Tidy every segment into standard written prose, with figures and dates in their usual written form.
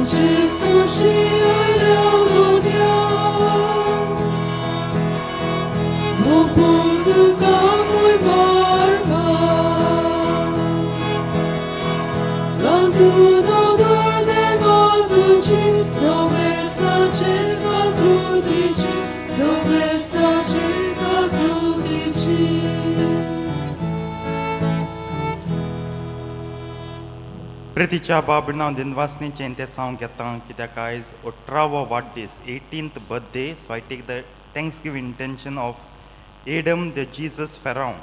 知所喜爱了多年，我不得赶回马尔卡，刚读到多的马杜奇，所谓撒这个土地奇，所谓撒这个土地奇。प्रितीच्या बाबणां दिनवासनीचें तें सांग घेता कित्याक आयज 18वो वाडदीस 18th birthday so I take the thanksgiving intention of Adam द जीसस फेरांव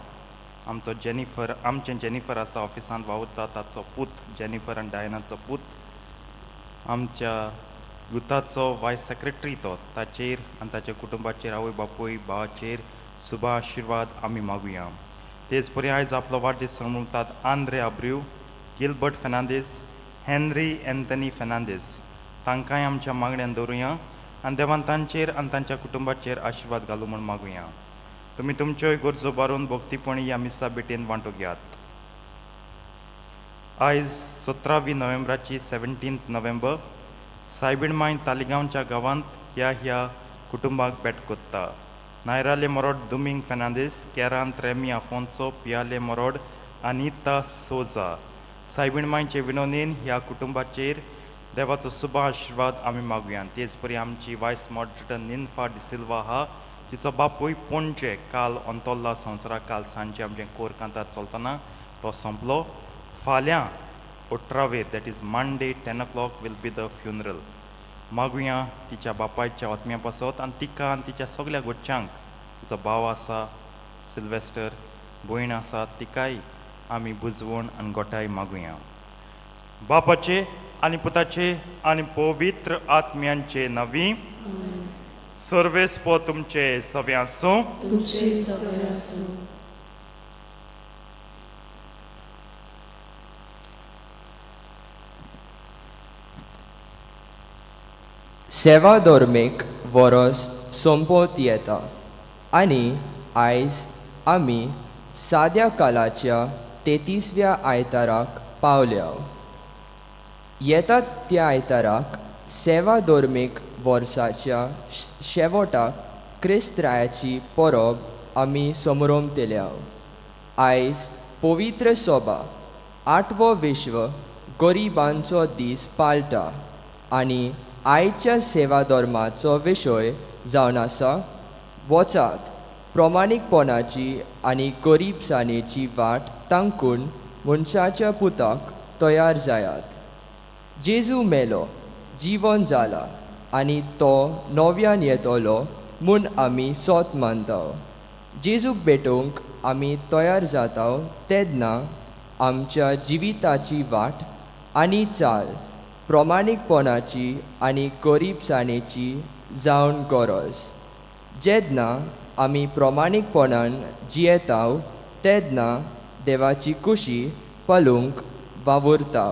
आमचें जेनिफर आसा ऑफिसांत वावुरता ताचो पूत जेनिफर आनी डायनाचो पूत आमच्या युथाचो वायस सेक्रेटरी तो ताचेर आनी ताच्या कुटुंबाचेर आवय बापूय भावाचेर शुभ आशिर्वाद आमी मागुया तेच परी आयज आपलो वाडदीस मनयतात Andre Abreu Gilbert Fernandes Henry Anthony Fernandes तांकांय आमच्या मागण्यांत दवरुया आनी देवान तांचेर आनी तांच्या कुटुंबाचेर आशिर्वाद घालूं म्हूण मागुया तुमी तुमच्योय गरजो बारून भक्तीपणी ह्या मिसा भेटेन वांटो घेयात आयज 17 नोव्हेंबराची 17 नोव्हेंबर सायबिणमाय तालिगांवच्या गांवांत ह्या कुटुंबाक भेट कोत्ता नायराले मोरोड दुमिंग फेर्नांडीस केरांत रेमी आफोन्सो पियाले मोरोड अनिता सोजा सायबिणमायचे विनोदीन ह्या कुटुंबाचेर देवाचो शुभ आशिर्वाद आमी मागुया तेच परी आमची वायस मॉडरेटर निन्फा डिसिल्वा आहा तिचो बापूय पणजे काल अंतोल्ला संवसाराक काल सांजे आमचे कोरकांतार चलतना तो संपलो फाल्यां 18 that is Monday 10 o'clock will be the funeral मागुया तिच्या बापायच्या आत्म्या पासत आनी तिका आनी तिच्या सगळ्या गोडच्यांक तिचो भाव आसा सिल्वेस्टर भयण आसा तिकाय आमी बुजवण आनी गोठाय मागुया बापाचे आनी पुताचे आनी पवित्र आत्म्यांचे नवी सर्वेस्पो तुमचे सवे आसूं तुमचे सगळे आसूं सेवा धर्मीक वरस सोंपत येता आनी आयज आमी साद्या कालाच्या 33व्या आयताराक पावल्या येतात त्या आयताराक सेवा धर्मीक वर्साच्या शेवटाक क्रिस्तरायाची परब आमी समरोमतेल्या आयज पवित्र सभा 8वो विश्व गरिबांचो दीस पाळटा आनी आयच्या सेवा धर्माचो विशय जावन आसा वचात प्रमाणीकपणाची आनी गरीबसाणेची वाट तांकून मनशाच्या पुताक तयार जायात जेजू मेलो जीवन जाला आनी तो नव्यान येतलो म्हूण आमी सोत मानता जेजूक भेटूंक आमी तयार जाता तेन्ना आमच्या जिविताची वाट आनी चाल प्रमाणीकपणाची आनी गरीबसाणेची जावन गरज जेन्ना आमी प्रमाणीकपणान जियेता तेन्ना देवाची खुशी पळोवंक वावुरता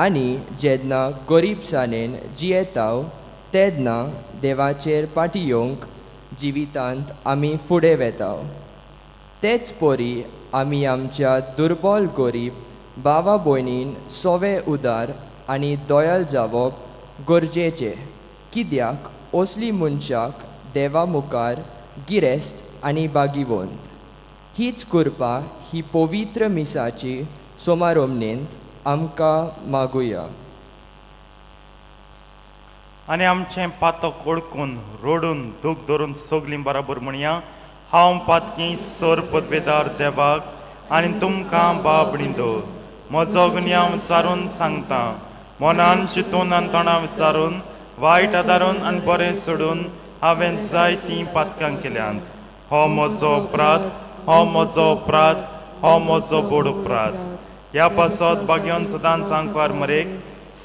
आनी जेन्ना गरीबसाणेन जियेता तेन्ना देवाचेर पाटयोवंक जिवितांत आमी फुडें वेता तेच परी आमी आमच्या दुर्बल गरीब भावा भयणीन सोवे उदार आनी दयाल जावप गरजेचें कित्याक असली मनशाक देवा मुखार गिरेस्त आनी बागीवंत हीच कृपा ही पवित्र मिसाची समारंभेंत आमकां मागुया आनी आमचें पातक ओळखून रोडून दूख धरून सगलीं बराबर म्हणया हांव पातकी सर पदवेदार देवाक आनी तुमकां बाबणींदो म्हजो गुन्यांव चारून सांगता मनान चिंतून आनी तोंडां विचारून वायट आदारून आनी बरें सोडून हांवें जायतीं पातकां केल्यांत हो म्हजो अपराध हो म्हजो अपराध हो म्हजो बोड अपराध ह्या पासत बागयोन सदांच सांगपार मरेक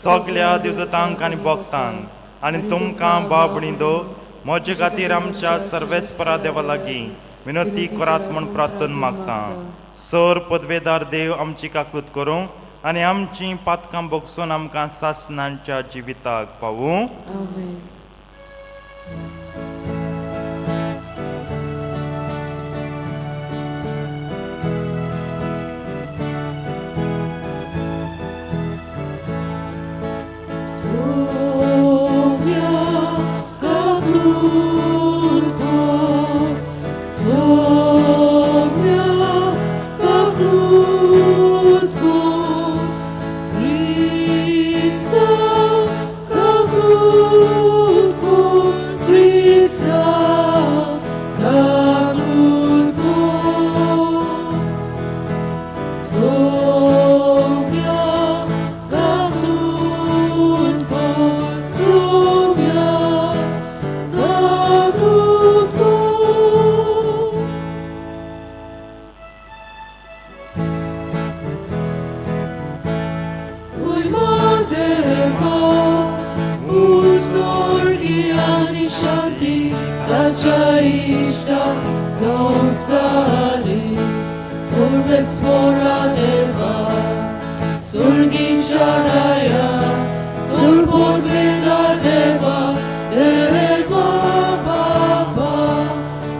सगळ्या दिवदतांक आनी भक्तांक आनी तुमकां बाबणींदो म्हजे खातीर आमच्या सर्वेस्परा देवा लागीं विनंती करात म्हूण प्रार्थना मागता सर पदवेदार देव आमची काकूत करूं आनी आमचीं पातकां भोगसून आमकां सासणांच्या जिविताक पावूं आमेन So sari, sul vespora deva, sul ginciaraya, sul podveda deva, baba,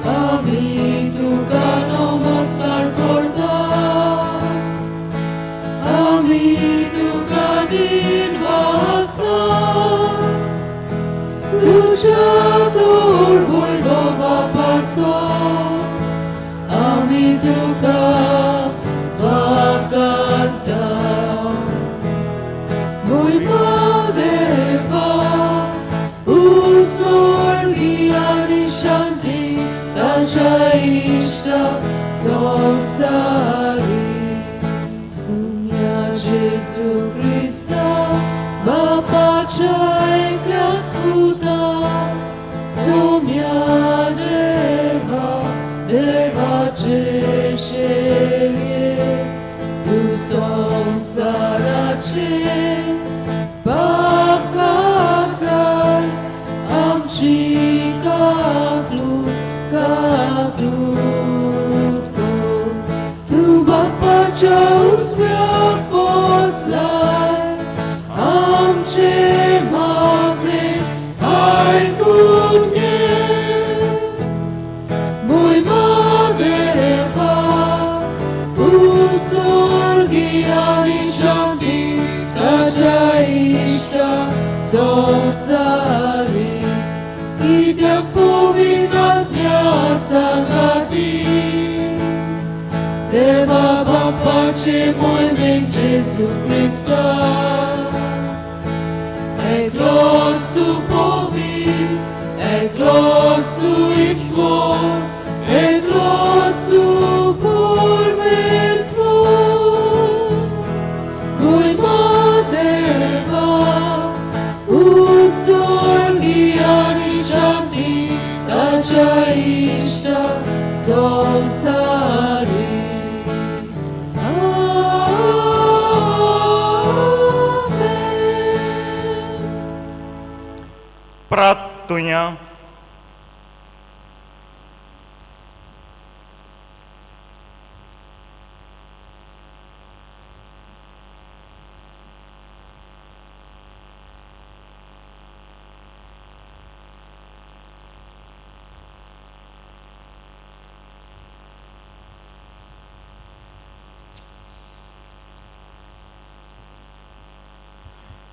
ami tu kano masar korda, ami tu kadin basta, tu chatur volvo bapaso, ami tu ka vakanta, muy padeva, usorgiani shanti, tacha ishta samsari, sumya Jesu Christa, Bapa chai klas puta, sumya deva cheshelie, tu samsarache, Bapkatai, amchi kaklutko, tu Bapa chaus vyak poslai, amche magne ai kunge, muy madeva, usorgiani shanti, tacha ishta samsari, idyak povidatnya sangati, deva Bapa ce moj vek Jesu Krista, Eglosu povi, eglosu ismor, eglosu porme svor, muy madeva, usorgiani shanti, tacha ishta samsari. Pratunya.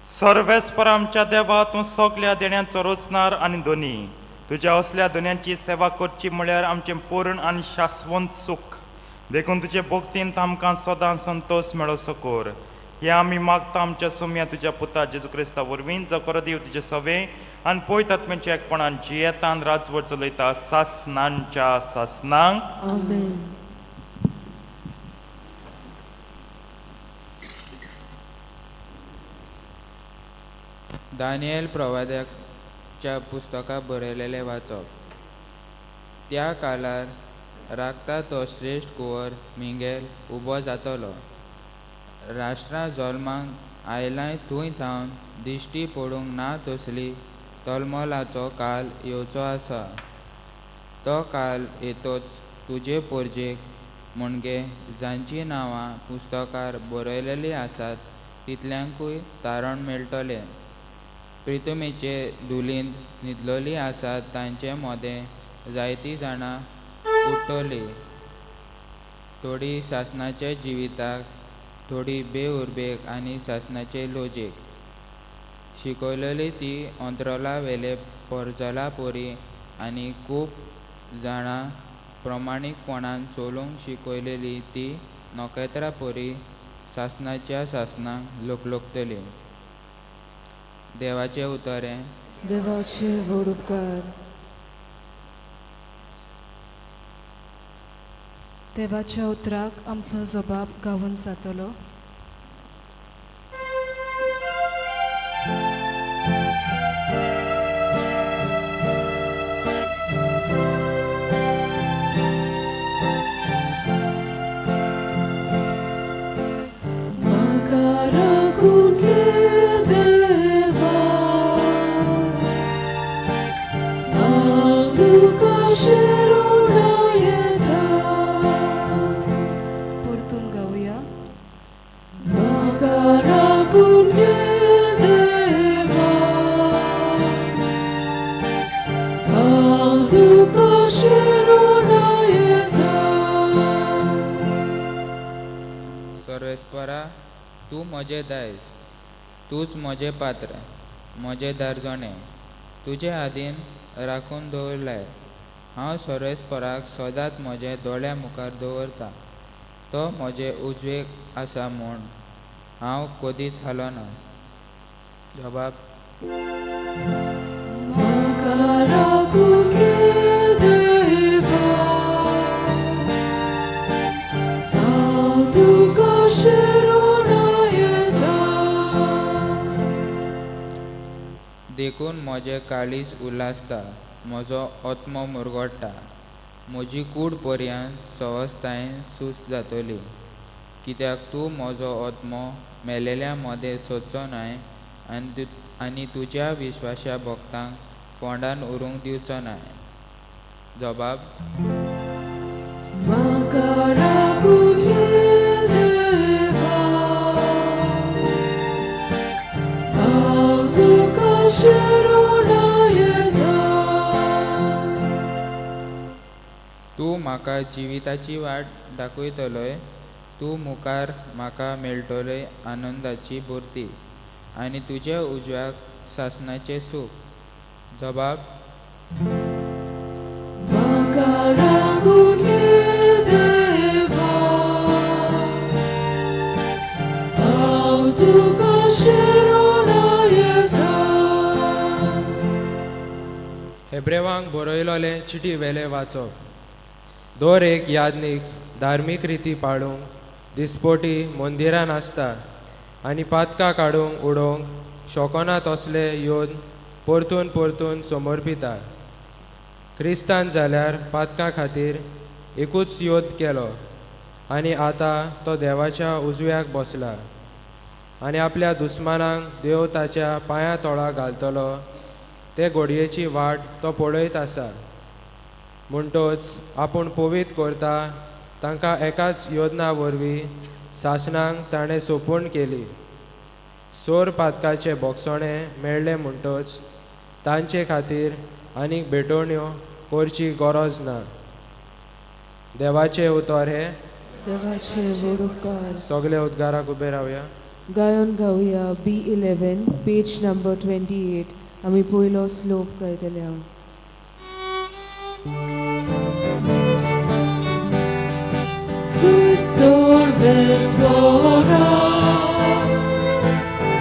सर्वेस्पर आमच्या देवा तूं सगल्या देण्यांचो रोचणार आनी दोनी तुज्या असल्या दोन्यांची सेवा करची म्हळ्यार आमचें पूर्ण आनी शाश्वत सूख देखून तुजे भक्तींत आमकां सदां संतोष मेळो सकोर हें आमी मागता आमच्या सोम्या तुज्या पुता जेजू क्रिस्ता वरवीं जो करदीव तुजे सवे आनी पवित्र आत्म्याच्या एकपणान जियेतान राजवट चलयता सासनांच्या सासनांक Amen. दानियल प्रवादकाच्या पुस्तकां बरयलेलें वाचप. त्या काळार राखता तो श्रेश्ठ कुंवर मिंगेल उबो जातलो. राष्ट्रां जल्माक आयलाय थंय थावन दिश्टी पडूंक ना तसली तलमलाचो काळ येवचो आसा. तो काळ येतोच तुजे पोरजेक म्हणजे जांची नांवां पुस्तकार बरयलेलीं आसात तितल्यांकूय तारण मेळटलें. प्रितुमेचे धुलींत न्हिदलोलीं आसात तांचे मोदें जायतीं जाणां उठ्ठलीं. थोडीं सासणाचे जिविताक, थोडीं बेउर्बेक आनी सासणाचे लोजेक. शिकयलेलीं तीं अंत्रोला वेले पोरजला पोरी आनी खूब जाणां प्रमाणीकपणान चलूंक शिकयलेलीं तीं नोखेत्रां पोरी सासणाच्या सासणांक लोकलोकतलीं. देवाचें उतरें. देवाचे व्हड उपकार. देवाच्या उतराक आमचो जबाब गावून जातलो. Shirunayeta परस्परा तूं म्हजें दायज, तूंच म्हजें पात्र, म्हजें दारजोणें, तुजे आदीन राखून दवरलाय. हांव सर्वेस्पराक सदांच म्हज्या दोळ्या मुखार दवरतां. तो म्हजे उजवेक आसा म्हूण हांव कदींच हालोना. जबाब: म्हाका राखून घे देवा, हांव तुका शिरोन येता. देखून म्हजें काळीज उल्हासता, म्हजो आत्मो मुरगोडटा. म्हजी कूड पर्यंत सवस्थायेन सूस जातली, कित्याक तूं म्हजो आत्मो मेलेल्या मदें सोदचो न्हय आनी तुज्या विश्वासा भक्तांक फोंडान उरूंक दिवचो न्हय. जबाब: म्हाका राखून घे देवा, हांव तुका शिरोन येता. तूं म्हाका जिविताची वाट दाखयतलोय. तूं मुखार म्हाका मेळटलोय आनंदाची बुर्ती आनी तुज्या उजव्याक सासणाचें सूख. जबाब: म्हाका राखून घे देवा, हांव तुका शिरोन येता. हेब्रेवांक बरयलोलें चिटी वेले वाचप. दर एक यादनीक धार्मीक रिती पाळूंक दिसपोटी मंदिरान आसता आनी पातकां काडूंक उडोवंक शोकोना तसले योद परतून परतून समर्पिता. क्रिस्तान जाल्यार पातकां खातीर एकूच योद केलो आनी आतां तो देवाच्या उजव्याक बसला आनी आपल्या दुस्मानांक देव ताच्या पांयां तळा घालतलो ते घडयेची वाट तो पळयत आसा. म्हणटच आपूण पवीत करता तांकां एकाच योजना वरवीं सासणांक ताणें सोपून केली. सोर पातकाचे बोगसोणें मेळ्ळें म्हणटच तांचे खातीर आनीक भेटोवण्यो करची गरज ना. देवाचें उतर हे. देवाचे वडुकार. सगळे उद्गाराक उबे रावया. गायन गावया B11 पेज नंबर 28. आमी पयलो स्लोप गायतले हांव. Sui solves fora,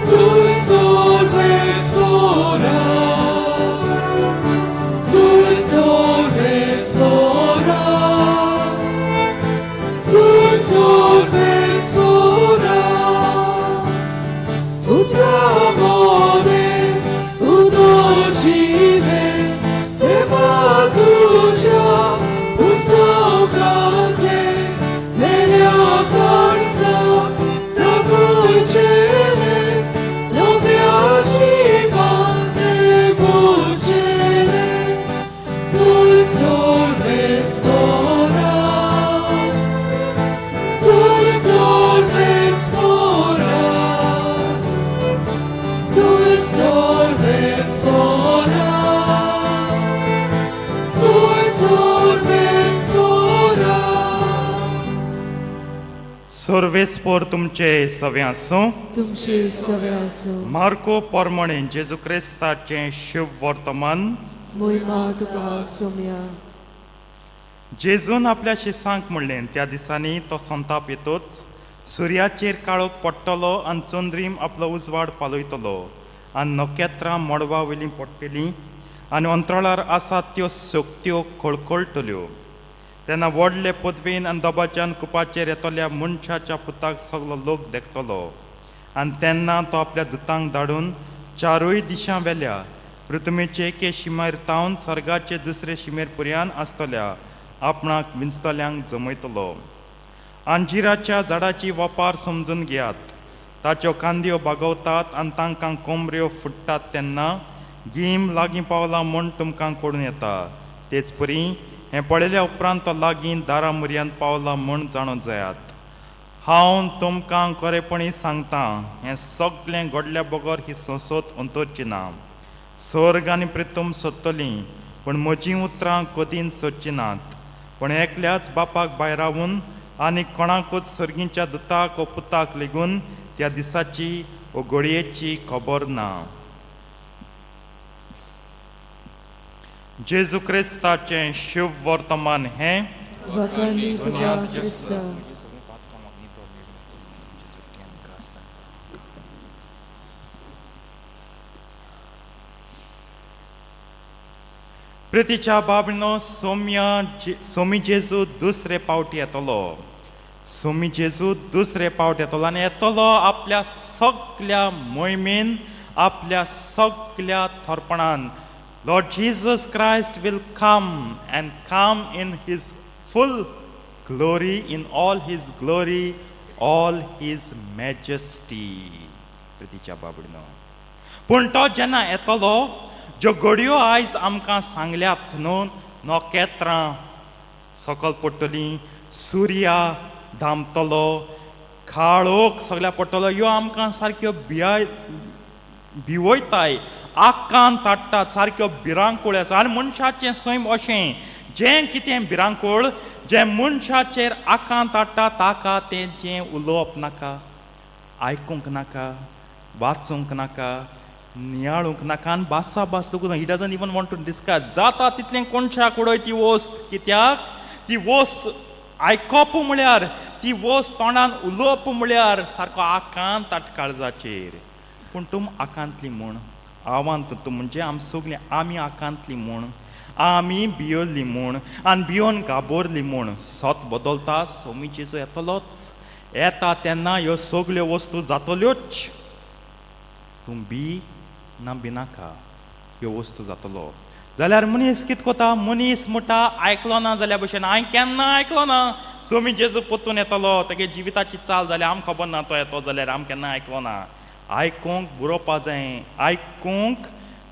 sui solves fora, sui solves fora, sui solves fora. Ut amore, ut orgive, deva duja, ustokate. सर्वेस्पोर तुमचे सवे आसूं. तुमचे सवे आसूं. मार्को पोरमणे जेजू क्रिस्ताचें शुभ वर्तमान. मोहिमा तुका सोम्या. जेजून आपल्या शिसांक म्हणलें त्या दिसांनी तो संताप येतोच सुर्याचेर काळोख पडटलो आनी चंद्रीम आपलो उजवाड पालयतलो आनी नखेत्रां मडवा वयलीं पडटलीं आनी अंतराळार आसात त्यो सोक्त्यो कळकळटल्यो. तेन्ना व्हडले पदवेन आनी दोबाच्यान कुपाचेर येतल्या मनशाच्या पुताक सगलो लोक देखतलो आनी तेन्ना तो आपल्या दुतांक धाडून चारूय दिशां वेल्या पृथ्वीचे एके शिमेर तावन सर्गाचे दुसरे शिमेर पर्यान आसतल्या आपणाक विंचतल्यांक जमयतलो. अंजिराच्या झाडाची वापार समजून घेयात. ताच्यो कांद्यो बागवतात आनी तांकां कोंबऱ्यो फुट्टात तेन्ना गीम लागीं पावला म्हूण तुमकां कळून येता. तेच परी हें पळयल्या उपरांत तो लागीं दारा मर्यान पावला म्हूण जाणूं जायात. हांव तुमकां खरेपणी सांगतां हें सगळें घडल्या बगर ही संसद अंतरची ना. सर्ग आनी पृथ्वी सोदतलीं पूण म्हजीं उतरां कदींच सोदचीं नात. पण एकल्याच बापाक भायर रावून आनी कोणाकूच सर्गीच्या दुताक व पुताक लेगून त्या दिसाची व घडयेची खबर ना. जेजू क्रिस्ताचें शुभ वर्तमान हें वखणी तुका क्रिस्ता. प्रितीच्या बाबणो सोमी जेजू दुसरे पावटी येतलो. सोमी जेजू दुसरे पावट येतलो आनी येतलो आपल्या सगळ्या मोहिमेन, आपल्या सगळ्या थोरपणान. Lord Jesus Christ will come and come in his full glory, in all his glory, all his majesty. प्रितीच्या बाबडनो, पूण तो जेन्ना येतलो, ज्यो घडयो आयज आमकां सांगल्यात न्हू, नोकेत्रां सकल पडटलीं, सुर्या धामतलो, काळोख सगळ्या पडटलो, ह्यो आमकां सारक्यो भिवयताय, आकांत हाडटात, सारक्यो भिरांकूळ आसा. आनी मनशाचें सैम अशें, जें कितें भिरांकूळ, जें मनशाचेर आकांत हाडटा ताका तेंचें उलोवप नाका, आयकूंक नाका, वाचूंक नाका, नियाळूंक नाका, आनी बासा बास लोक ही doesn't even want to discuss. जाता तितलें कोणशाक उडय ती वस्त. कित्याक ती वस्त आयकप म्हळ्यार, ती वस्त तोंडान उलोवप म्हळ्यार सारको आकांत हाड काळजाचेर. पूण तुम आकांतली म्हूण, आव्हान तूं म्हणजे आमी सगळीं आमी आकांतली म्हूण, आमी भियोल्ली म्हूण आनी भियोन घाबरली म्हूण सोत बदलता. सोमी जेजू येतलोच. येता तेन्ना ह्यो सगळ्यो वस्तू जातल्योच. तूं भिनाका, ह्यो वस्तू जातलो. जाल्यार मनीस कितें कोता, मनीस म्हणटा आयकलो ना जाल्या भशेन, हांवें केन्ना आयकलो ना. सोमी जेजू परतून येतलो, तेगे जिविताची चाल जाल्यार आमकां खबर ना तो येतो जाल्यार आमी केन्ना आयकलो ना. आयकूंक बरोवपा जाय, आयकूंक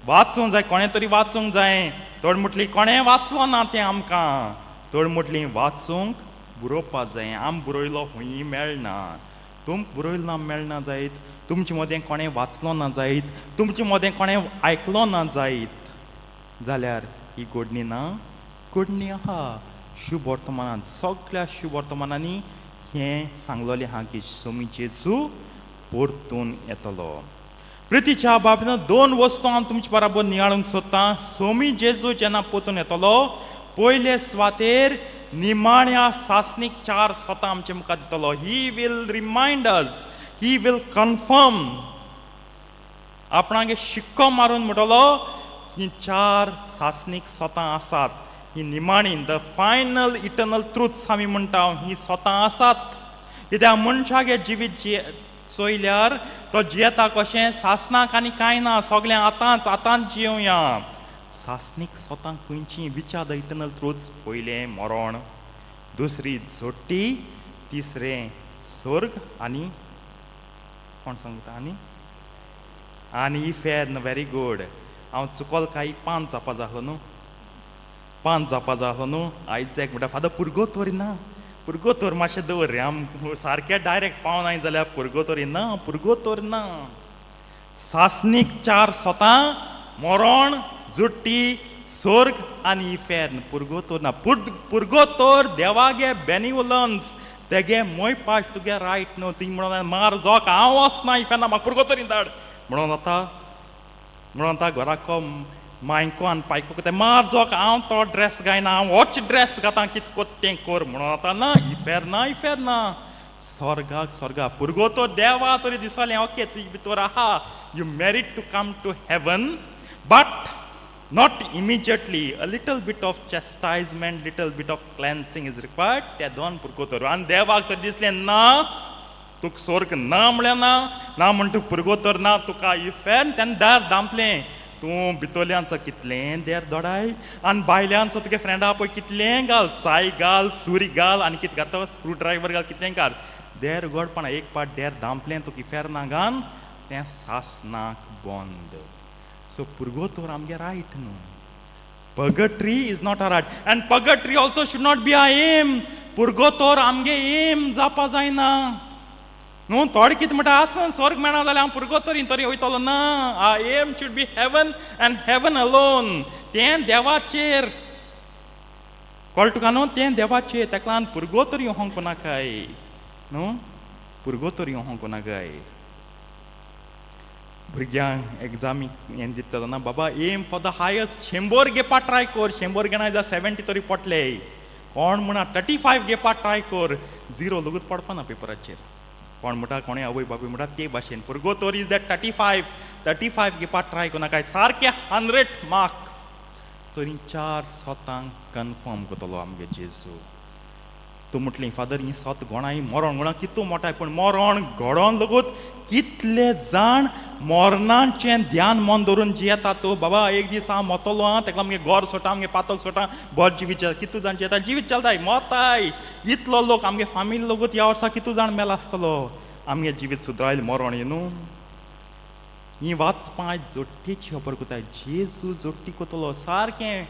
वाचूंक जाय, कोणें तरी वाचूंक जाय. थोड म्हटली कोणें वाचलो ना तें आमकां, थोड म्हटली वाचूंक बरोवपा जाय. आम बरयलो खंयी मेळना, तुमकां बरयलो ना मेळना जायत, तुमचे मदें कोणें वाचलो ना जायत, तुमचे मदें कोणें आयकलो ना जायत, जाल्यार ही घडणी ना. घडणी आहा शुभ वर्तमानांत. सगळ्या शुभ वर्तमानांनी हें सांगलोलें आहा की सोमी जेजू परतून येतलो. प्रितीच्या बाबतींत दोन वस्तू हांव तुमचे बराबर नियाळूंक सोदतां. सोमी जेजू जेन्ना परतून येतलो, पयले सुवातेर निमाण्या सासणीक 4 स्वता आमचे मुखार दितलो. He will remind us, he will confirm. आपणागे शिक्को मारून म्हणटलो ही 4 सासणीक स्वता आसात. ही निमाणी द फायनल इटर्नल ट्रुथ्स आमी म्हणटा, ही स्वता आसात. कित्याक मनशागे जिवीत चोयल्यार तो जियेता कशें, सासनाक आनी कांय ना, सगळें आतांच जियोया. सासणीक स्वतांक खंयची विचार द इटर्नल ट्रुथ्स. पयलें मरण, दुसरी जोडटी, तिसरें स्वर्ग आनी कोण सांगता आनी इफेर्न. Very good. हांव चुकोल काही 5 जावपा जालो न्हू, 5 जावपा जालो न्हू. आयज एक म्हणटा फादर पुर्गोतोरी ना, पुर्गोतोर मातशें दवर रे, आम सारकें डायरेक्ट पावनाय जाल्यार पुर्गोतोरी ना, पुर्गोतोर ना. सासणीक 4 स्वता, मरण, जुट्टी, स्वर्ग आनी इफेर्न. पुर्गोतोर ना. पुर्गोतोर देवागे बेनिवलन्स, तेगे मोयपाश तुगे रायट न्हू. ती म्हणून मार जोक हांव वचना इफेर्ना, म्हाका पुर्गोतोरी धाड म्हणून आता घराको मायको आनी पायको कितें मार जोक हांव तो ड्रेस घायना, हांव होच ड्रेस घातां, कितें कोत तें कोर म्हणून आतां ना. इफेर ना. स्वर्गा पुर्गोतोर देवा तरी दिसलें ओके तुजे भितर आहा, you merit to come to heaven, but not immediately. A little bit of chastisement, little bit of cleansing is required. ते दोन पुर्गोतोर. आनी देवाक तर दिसलें ना, तुका स्वर्ग ना म्हळ्यार ना म्हणटा पुर्गोतोर ना, तुका इफेर्न. तेन्ना दार दामतलें. तूं भितरल्यांचो कितलें देर दोडाय, आनी भायल्यांचो तुगे फ्रेंडा पळय कितलें घाल, चाय घाल, सुरी घाल, आनी कितें घालता स्क्रू ड्रायव्हर घाल, कितलें घाल. देर उगडपणा एक पाट देर दामतलें, तुका इफेर्ना घाल, तें सासनाक बंद. So purgatory amge right no. Purgatory is not a right, and purgatory also should not be a aim. Purgatory amge aim japa जायना. न्हू थोडे कितें म्हणटा आसन स्वर्ग मेळना जाल्यार हांव पुर्गोतोरी तरी वयतलो ना. Aim should be heaven and heaven alone. तें देवाचेर कळ्ळें तुका न्हू तें देवाचें ताका लागून पुरगो तरी होंक कोनाकाय न्हू पुरगो तरी होंक कोनाकाय भुरग्यांक एग्जामी हें दिता तेन्ना बाबा एम फॉर द हायस्ट 100 घेवपा ट्राय कर 100 घेना जाल्यार 70 तरी पडले कोण म्हणा 35 घेवपा ट्राय कर 0 लगूच पडपा ना पेपराचेर कोण म्हणटा कोणें आवय बापूय म्हणटा ते भाशेन भुरगो तोर इज दॅट 35 घेवपा ट्राय कोनाकाय सारके 100 मार्क चोरी 4 स्वतांक कन्फर्म करतलो आमगे जेजू तूं म्हटलें फादर ही स्वत घोणाय मरण म्हणा कितू मोठाय पूण मरण घडोवन लगूत कितले जाण मरणाचें ध्यान मन धरून जियेता तूं बाबा एक दीस हांव मोतलो आं ताका आमगे घर सोटा आमगे पातोक सोटा बर जिवीत कितू जाण जियेता जिवीत चलताय मोताय इतलो लोक आमगे फामिली लगूत ह्या वर्सा कितू जाण मेला आसतलो आमगे जिवीत सुद्रायले मरण न्हू ही वाचपा जोडटेची खबर कोताय जेजू जोडटी कोतलो सारकें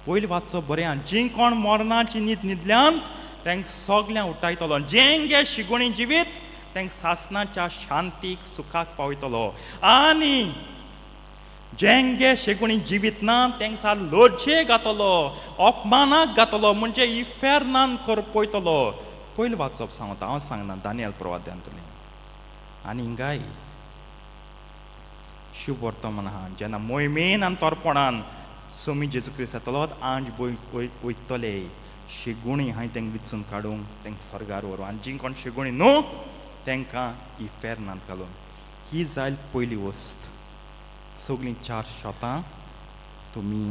पयलीं वाचप बरें आं जी कोण मरणाची न्हीद न्हिदल्यान तांकां सगळ्यांक उठायतलो जेंगे शिगोणी जिवीत तांकां सासणाच्या शांतीक सुखाक पावयतलो आनी जेंगे शिगोणी जिवीत ना तांकां सार लोडचे घातलो अपमानाक घातलो म्हणजे इफेरनान करपयतलो पयलीं वाचप सांगता हांव सांगना दानियल प्रवाद्यांतलें आनी हिंगाय शुभ वर्तमान आहा जेन्ना मोहिमेन आनी तोरपणान सोमी जेजू क्रिस्त येतलो आंज वयतले शिगुणी हांवें तांकां विचून काडूंक तांकां स्वर्गार व्हरूं आनी जी कोण शिगुणी न्हू तांकां इफेरनांत घालून ही जायत पयली वस्त सगळीं 4 शॉतां तुमी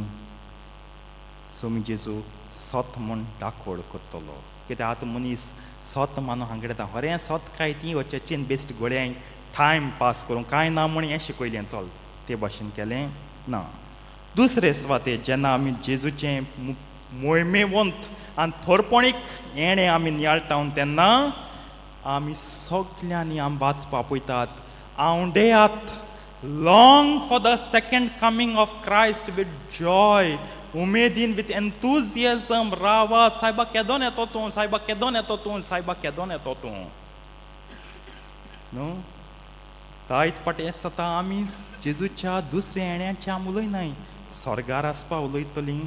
सोमी जेजू सत म्हूण दाखोड करतलो कित्याक आतां मनीस सत मानून हांगडे येता खरें सत काय ती चर्चीन बेस्ट गोड्यांक टायम पास करूं कांय ना म्हूण हें शिकयलें चल ते भाशेन केलें ना दुसरे सुवातेर जेन्ना आमी जेजूचें मोहिमेवंत आनी थोरपणीक येणें आमी नियाळटावन तेन्ना आमी सगल्यांनी आमी वाचपा पळयतात आवंडेयात long for the second coming of Christ with joy उमेदीन वीथ एन्थुजियाजम रावात सायबा केदोन येतो तूं सायबा केदोन येतो तूं सायबा केदोन येतो तूं न्हू जायत पाटी जाता आमी जेजूच्या दुसऱ्या येण्याचें आमी उलयनाय स्वर्गार आसपा उलयतलीं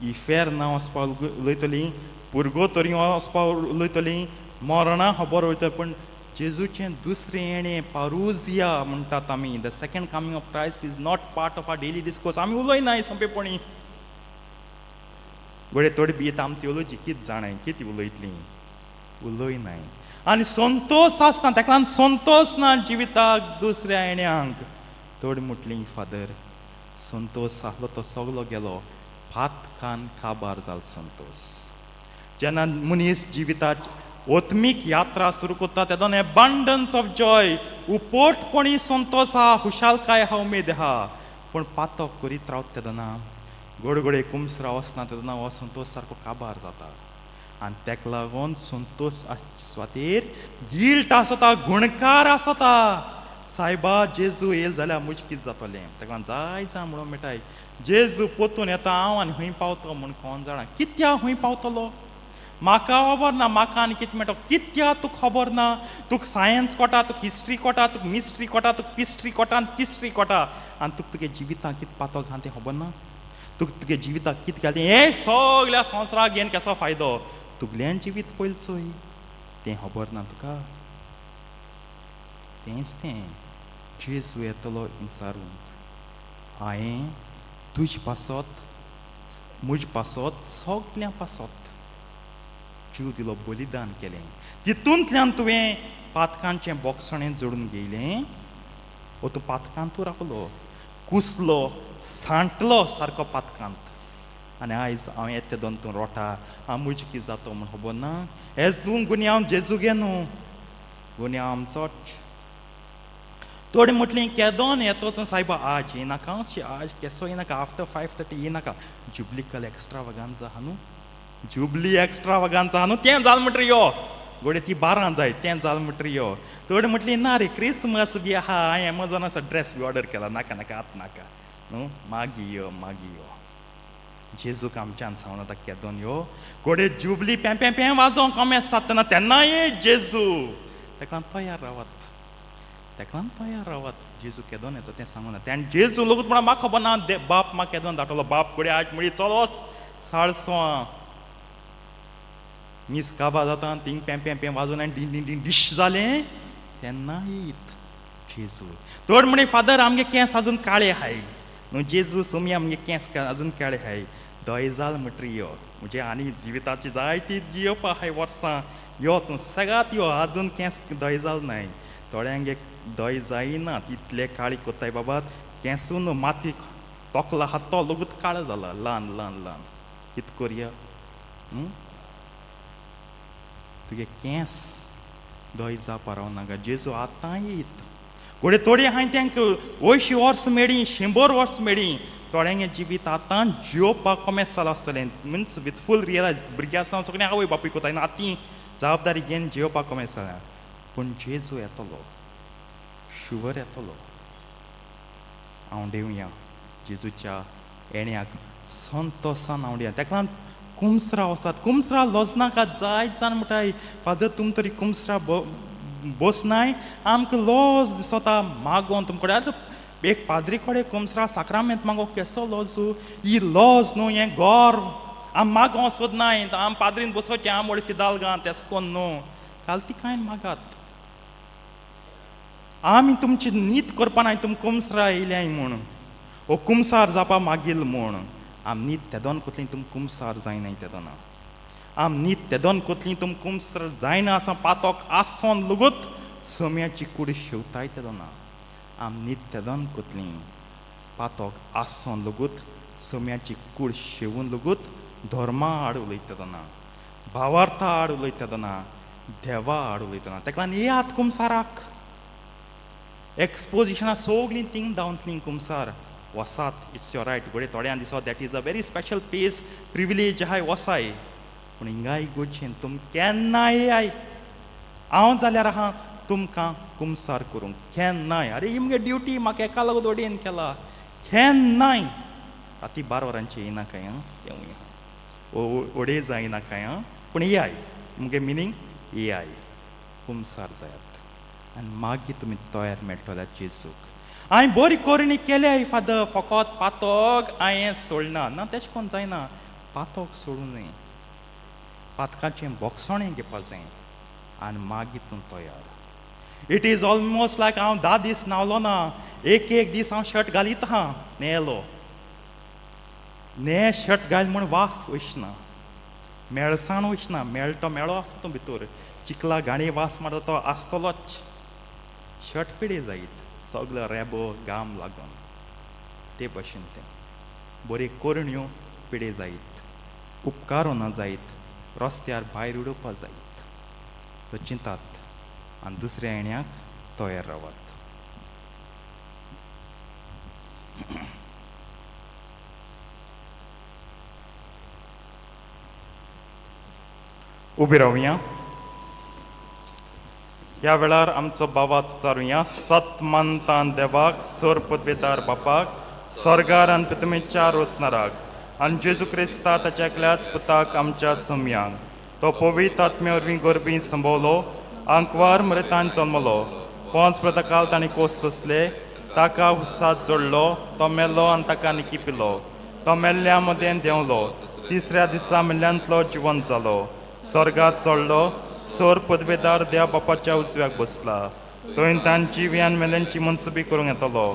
इफेर ना वचपा उलयतलीं पुरगो तरी वचपा उलयतलीं मरणा खबर वयतली पूण जेजूचें दुसरें येणें पारुजिया म्हणटात आमी the second coming of Christ is not part of our daily discourse आमी उलयनाय सोंपेपणी गोडे थोडी बी आमी थियोलॉजी कितें जाणाय कितें उलयतलीं उलयनाय आनी संतोश आसना ताका लागून संतोश ना जिविताक दुसऱ्या येण्याक थोडी म्हटलीं फादर संतोश आसलो तो सगलो गेलो फातकान काबार जालो संतोश जेन्ना मनीस जिविताची ओत्मीक यात्रा सुरू करता तेदोन एबंडन्स ऑफ जॉय उपोटपणी संतोश आहा खुशालकाय आहा उमेद आहा पूण पातो करीत रावता तेदोना गोडगोडे कुमसरा वचना तेदोना हो संतोश सारको काबार जाता आनी तेका लागून संतोश सुवातेर गिल्ट आसता गुणकार आसता सायबा जेजू येयलो जाल्यार म्हजें कितें जातलें तेका जाय जाय म्हणून मेळटाय जेजू पोतून येता हांव आनी खंय पावता म्हूण कोण जाणा कित्याक खंय पावतलो म्हाका खबर ना म्हाका आनी कितें मेळटा कित्याक तुका खबर ना तुका सायन्स कोटा तुका हिस्ट्री कोटा तुका मिस्ट्री कोटा तुका पिस्ट्री कोटा आनी तिस्ट्री कोटा आनी तुका तुगे जिविताक कितें पातो घाल तें खबर ना तुका तुगे जिविताक कितें घाल तें हे सगळ्या संवसाराक घेवन केसो फायदो तुगल्यान जिवीत पयलीं चोय तें खबर ना तुका तेंच तें जेजू येतलो विचारून हांवें तुजे पासत म्हजे पासत सगल्या पासत जीव दिलो बलिदान केलें तितूंतल्यान तुवें पातकांचें बोगसणें जोडून घेयलें वो तूं पातकांत रावलो कुसलो सांठलो सारको पातकांत आनी आयज हांव येता दोन तूं रोटा हांव म्हजें कितें जाता म्हूण खबर ना हेज तूं गुन्यांव हांव जेजू गे न्हू गुन्यांव आमचोच थोडी म्हटलीं केदोन येतो तूं सायबा आज येनाका आज केसो येनाका आफ्टर 5:30 येनाका जुबलिकल एक्स्ट्रा वगांचा आहा न्हू जुबली एक्स्ट्रा वगांचा आहा न्हू तें जाल म्हणटरी यो गोडे ती 12 जाय तें जाल म्हणटरी यो थोडी म्हटली ना रे क्रिसमस बी आहा हांवें एमेझॉनाचो ड्रेस बी ऑर्डर केला नाका नाका आत नाका न्हू मागी यो जेजूक आमच्यान सांगून आतां केदोन यो गोडे जुबली पे पे पे वाजोवं कमेस जातना तेन्ना ये जेजू तेका तयार रावत तेका तयार रावत जेजू केदोन येता तें सांगून तें जेजू लोगूत म्हणून म्हाका खबर ना बाप म्हाका केदोन धाडटलो बाप गोडे आज म्हळी चलोस 6:30 मीस काबा जाता थिंग पें वाजून आनी डिन डिन डिन डिश जालें तेन्ना येत जेजू. थोड म्हणे फादर आमगे केंस अजून काळे हाय न्हू जेजू सोमी आमगे केंस अजून काळे हाय. दोयजाल म्हटरी यो म्हणजे आनी जिविताची जायती जियोवपा हाय वर्सां यो तूं सगळ्यात यो अजून केंस दोयजाल नाय. थोड्यांगे दोय जायना इतले काळी कोत्ताय बाबा केंसून माती तोकला हात तो लगूत काळो जाला ल्हान ल्हान ल्हान. कित कोरया तुगे केंस दोय जावपा रावनाका जेजू आतां येत. कोडे थोडी हांवें तांकां 80 वर्स मेळ्ळीं 100 वर्स मेळ्ळीं. थोड्यांगे जिवीत आतां जियोवपाक कोमेस जालां आसतलें मिन्स विथ फूल रियलायज भुरगीं आसतना सगळें आवय बापूय कोताय न्हू आतां जबाबदारी घेवन जियोवपाक कोमेस जाल्या. पूण जेजू येतलो शुवर येतलो. हांव देवया जेजूच्या येण्याक संतोशान हांव देवया. ताका लागून कुमसरा वसात कुमसरा लॉजनाका जायत जाण म्हणटाय फादर तुम तरी कुमसरा बसनाय आमकां लॉज दिसता मागोन तुमकडे. आतां एक पाद्री कडेन कुमसरा साक्रामेंत मागो केसो लॉजू ही लॉज न्हू हें गोर आम मागो सोदनाय आम पाद्रीन बसोवचें आम व्हड फिदालगां तेस कोन्न न्हू घालती कांय मागात. आमी तुमची नीत करपा नाय तुम कुमसरा येयल्याय म्हूण ओ कुमसार जावपा मागील म्हूण. आम नीत तेदोन कोतलीं तुम कुमसार जायनाय तेदोना. आम नीत तेदोन कोतलीं तुम कुमसार जायना आसा पातोक आसोन लगूत सोम्याची कूड शेवताय तेदोना. आम नीत तेदोन कोतलीं पातोक आसोन लगूत सोम्याची कूड शेवून लगूत धर्मा आड उलयतना भावार्था आड उलयतना देवा आड उलयतना. ताका लागून येयात कुमसाराक. एक्सपोजिशनां सगळीं थिंग दावतलीं कुमसार वसात इट्स युअर रायट. घोडे थोड्यां दिसो that is a very special place privilege आहाय वसाय. पूण हिंगाय गोडचें तुम केन्नाय येयाय. हांव जाल्यार आहा तुमकां कुमसार करूंक केन्नाय. अरे ही मुगे ड्युटी म्हाका एका लागून ओडेन केला केन्नाय. आती 12 वरांची येयना काय येवया ओडे जायना काय पूण येयाय. मुगे मिनींग येयाय कुमसार जायात आनी मागीर तुमी तयार मेळटल्या जेजूक. हांवें बरी कोरणी केल्या फादर फकत पातोक हांवें सोडना ना तेशें कोन्न जायना. पातोक सोडूं न्हय पातकाचें बोगसोणें घेवपा जाय आनी मागीर तूं तयार. इट इज ऑलमोस्ट लायक हांव 10 दीस न्हांवलो ना. एक दीस हांव शर्ट घालीत आहा न्हेलो ने शर्ट घाल म्हूण वास वयचना मेळसाण वयचना. मेळटो मेळो आसता तो भितर चिकला घाणी वास मारता तो आसतलोच. शर्ट पिडे जायत सगलो रेबो घाम लागून ते भशेन तें बऱ्यो कोरण्यो पिडे जायत उपकार ना जायत रस्त्यार भायर उडोवपा जायत. तो चिंतात आनी दुसऱ्या येण्याक तयार रावात. उबी रावया. ह्या वेळार आमचो बाबात चारुया. सत मानतान देवाक सर पदवेदार बापाक स्वर्गार आनी पितमेच्या रोचणाराक आनी जेजू क्रिस्ता ताच्या एकल्याच पुताक आमच्या सम्यांक तो पवित्र आत्मे वरवीं गरबी संभोवलो आंकवार मृतान जल्मलो पोंच प्रतकाल ताणें कोस सोंसले ताका हुस्सात जोडलो तो मेल्लो आनी ताका निकी पिलो तो मेल्ल्या मदें देंवलो तिसऱ्या दिसा मेल्ल्यांतलो जिवंत जालो स्वर्गात चडलो सर पदवेदार देव बापाच्या उजव्याक बसला थंय तांची व्यान मेल्यांची मनसुबी करूंक येतलो.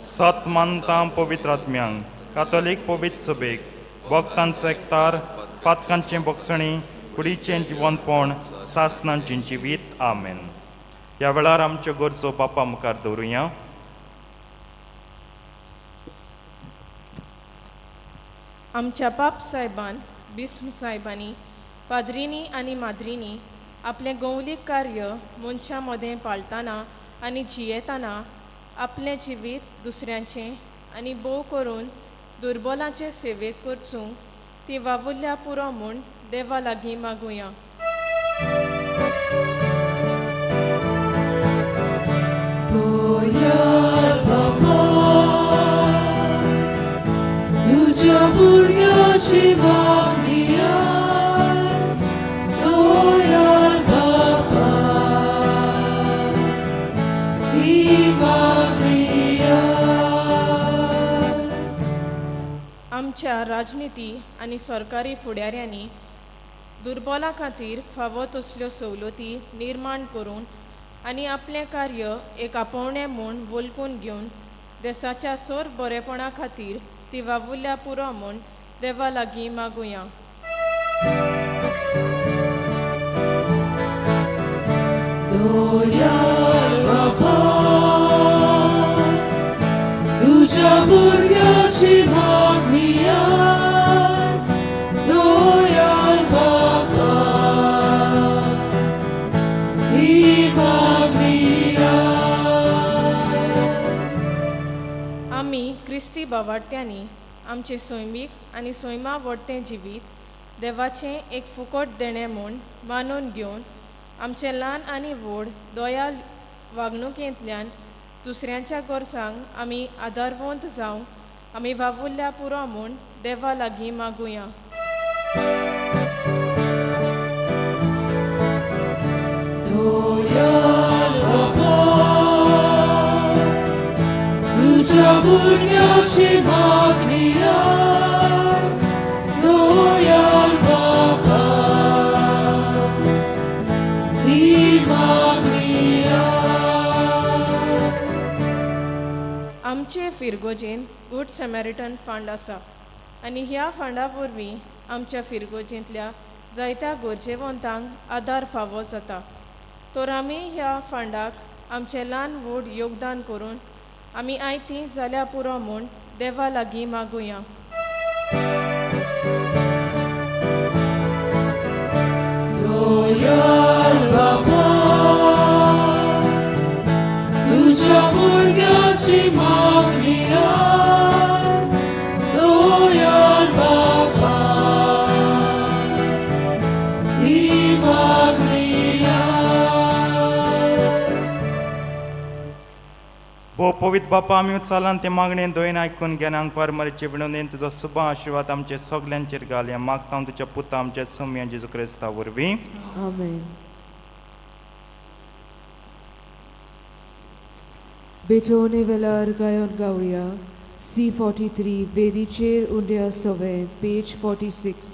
सत मानता पवित्र आत्म्यांक कातोलीक पवित्र सभेक भक्तांचो एकतार पातकांचें बक्षणी कुडीचें जिवंतपण सासणांचें जिवीत आमेन. ह्या वेळार आमच्यो गरजो बापा मुखार दवरुया. आमच्या बाप साहेबान बिस्म साहेबांनी पाद्रिनी आनी माद्रिनी आपलें गौलीक कार्य मनशां मदें पाळटना आनी जियेतना आपलें जिवीत दुसऱ्यांचें आनी बोव करून दुर्बलांचे सेवेक करचूंक ती वावुरल्या पुरो म्हूण देवा लागीं मागुया. Doyar Baba, Yuja Buryachi Magniya, Doyar Baba, Magniya. आमच्या राजनिती आनी सरकारी फुडाऱ्यांनी दुर्बला खातीर फावो तसल्यो सवलती निर्माण करून आनी आपलें कार्य एक आपोवणें म्हूण वळखून घेवन देशाच्या सोर बरेपणा खातीर ती वावुरल्या पुरो म्हूण देवा लागीं मागुया. दोयाल बाबा, तुझ्या भुरग्याची मागणी आय. दोयाल बाबा, ही मागणी आय. आमी क्रिस्ती बावार्थ्यांनी आमचे सैमीक आनी सैमा वडतें जिवीत देवाचें एक फुकट देणें म्हूण मानून घेवन आमचे ल्हान आनी व्हड दोयाल वागणुकेंतल्यान दुसऱ्यांच्या गोरसांक आमी आदारवंत जावं आमी वावुरल्या पुरो म्हूण देवा लागीं मागुया. दोयाल बाबा, तुझ्या भुरग्याची मागणी आय. दोयाल बाबा, ही मागणी आय. आमचे फिरगोजेन गूड सॅमॅरिटन फंड आसा आनी ह्या फंडा वरवीं आमच्या फिरगोजेंतल्या जायत्या गरजेवंतांक आदार फावो जाता. तर आमी ह्या फंडाक आमचें ल्हान व्हड योगदान करून आमी आयतीं जाल्या पुरो म्हूण देवा लागीं मागुया. दोयाल बाबा, तुझ्या भुरग्याची मागणी आय. दोयाल बाबा, ही मागणी आय. भो पवित्र बापा, आमी उचालान ते मागणेन दोयन आयकून घेनांक परमरीचे विणवणेन तुजो शुभ आशिर्वाद आमचे सगल्यांचेर घाल. हें मागता हांव तुज्या पुता आमचे सौम्य जेजू क्रिस्ता वरवीं. Amen. बेटोने वेलार गायन गावया. C43 वेदीचेर उंड्या सवे, पेज 46.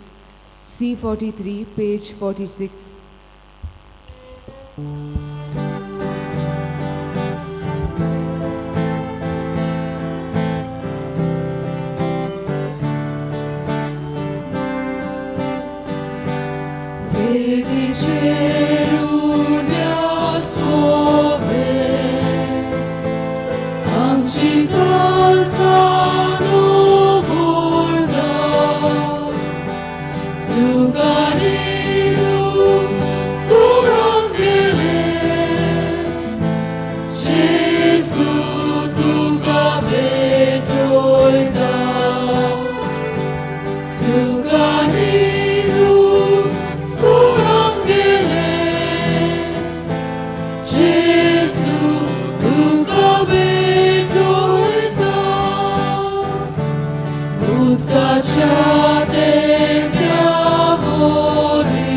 C43, page 46. वेदीचेर उंड्या सवे, आमची काळजां भरता. सुगारी सोडून गेले, जेजू तुका भेटोयता. सुगारी सोडून गेले, जेजू तुका भेटोयता. उदकाच्या देंत्या वरी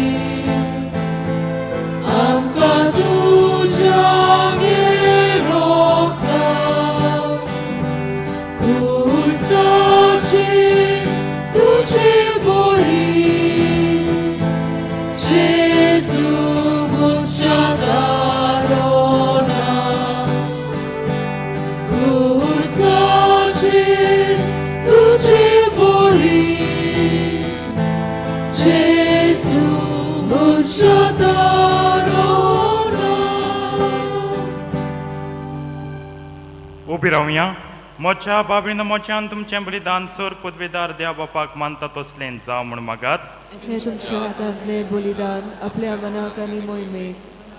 आमकां तुज्या गेरोता. कुर्साची तुजी बरी, जेजू मुच्या दारोना. कुर्साची तुजी बरी, जेजू मुच्या दारोना. उबी रावया. मोच्या बाबीन मोच्यान तुमचें बलिदान सोर पदवेदार देवा बापाक मानता तसलें जावं म्हूण मागात. हे तुमच्या हातांतले बलिदान आपल्या मनाक आनी मोहिमेक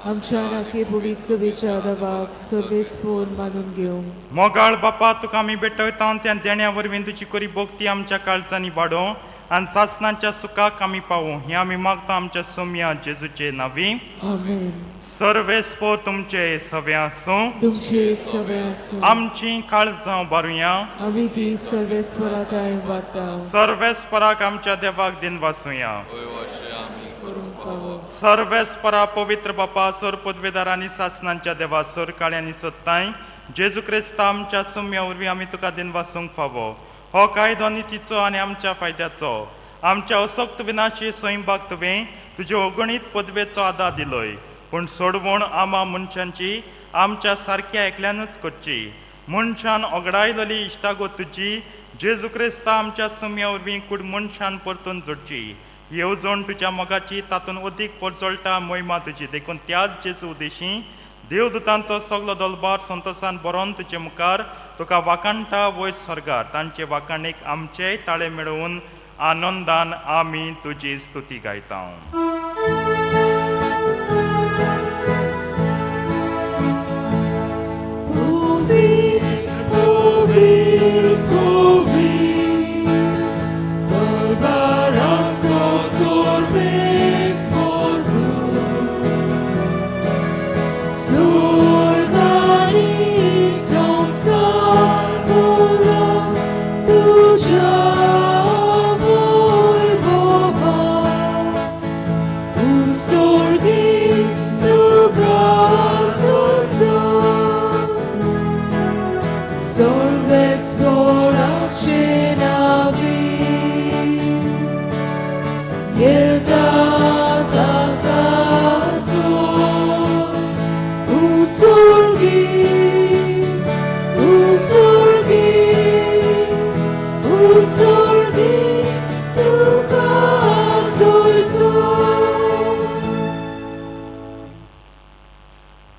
आमच्या नाकेबुडीक सवेच्या दवाक सर्वेस्पोर मानून घेवंक. मोगाळ बापा, तुका आमी भेटयता त्या देण्या वरवीं तुजी करी भोगती आमच्या काळजांनी वाडोवं आनी सासणाच्या सुखाक आमी पावूं. हें आमी मागता आमच्या सौम्या जेजूचे नांवी. आमेन. सर्वेस्पोर तुमचे सवे आसूं. तुमचे सवे आसूं. आमची काळजां बारुया. आमी ती सर्वेस्पराताय वाता सर्वेस्पराक आमच्या देवाक दिन वासुया. करूंक फावो. सर्वेस्परा पवित्र बापा, सोर पदवेदार आनी सासणांच्या देवा, सोर काळ्यांनी सोदताय जेजू क्रिस्ता आमच्या सौम्या वरवीं आमी तुका दिन वासूंक फावो. हो कायदो नितीचो आनी आमच्या फायद्याचो. आमच्या असक्त विनाशी स्वयंपाक तुवें तुजे अगणीत पदवेचो आदार दिलोय, पूण सोडवण आमा मनशांची आमच्या सारक्या एकल्यानूच करची. मनशान ओगडायलेली इश्टागो तुजी जेजू क्रिस्ता आमच्या सुम्या वरवीं कूड मनशान परतून जोडची. येवजण तुज्या मोगाची तातूंत अदीक परजळटा मोहिमा तुजी. देखून त्याच जेजू उद्देशी देवदूतांचो सगलो दलबार संतोशान बरोवन तुजे मुखार तुका वाकाणटा वयर स्वर्गार. तांचे वाकाणेक आमचेय ताळे मेळोवन आनंदान आमी तुजी स्तुती गायता.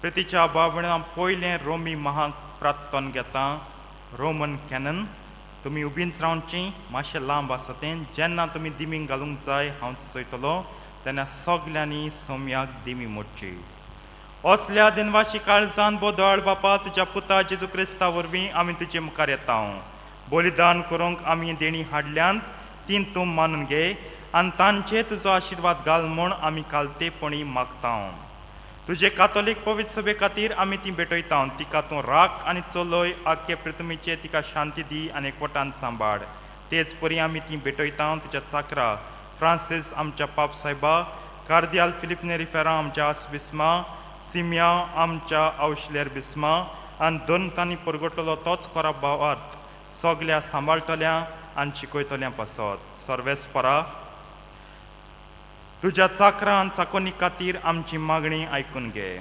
प्रितीच्या बाबण्या पयलें रोमी महाप्रार्थन घेता. रोमन कॅनन तुमी उबींच रावची, मातशें लांब आसा तें. जेन्ना तुमी दिमींक घालूंक जाय हांव सुचयतलो तेन्ना सगल्यांनी सोम्याक दिमी मोडची. असल्या दिनवाशी काळजान बोदळ बापा तुज्या पुता जेजू क्रिस्ता वरवीं आमी तुजे मुखार येता. बलिदान करूंक आमी देणी हाडल्यान तीन तूं मानून घे आनी तांचे तुजो आशिर्वाद घाल म्हूण आमी कालतेपणी मागता. तुजे कातोलीक पवित्र सभे खातीर आमी ती भेटयता. तिका तूं राख आनी चलय, आख्खे पृथ्वीचे तिका शांती दी आनी एकवटान सांबाळ. तेच परी आमी ती भेटयता तुज्या चाकरा फ्रांसीस आमच्या पाप सायबा, कार्दियाल फिलिप नेरिफेरा आमच्या आसविस्मा, सिमिया आमच्या औशलेर बिस्मा आनी दोनतांनी परगटलो तोच खरा भावात सगल्या सांबाळटल्या आनी शिकयतल्या पासत. सर्वेस्परा तुज्या चाकरा आनी चाकोनी खातीर आमची मागणी आयकून घे.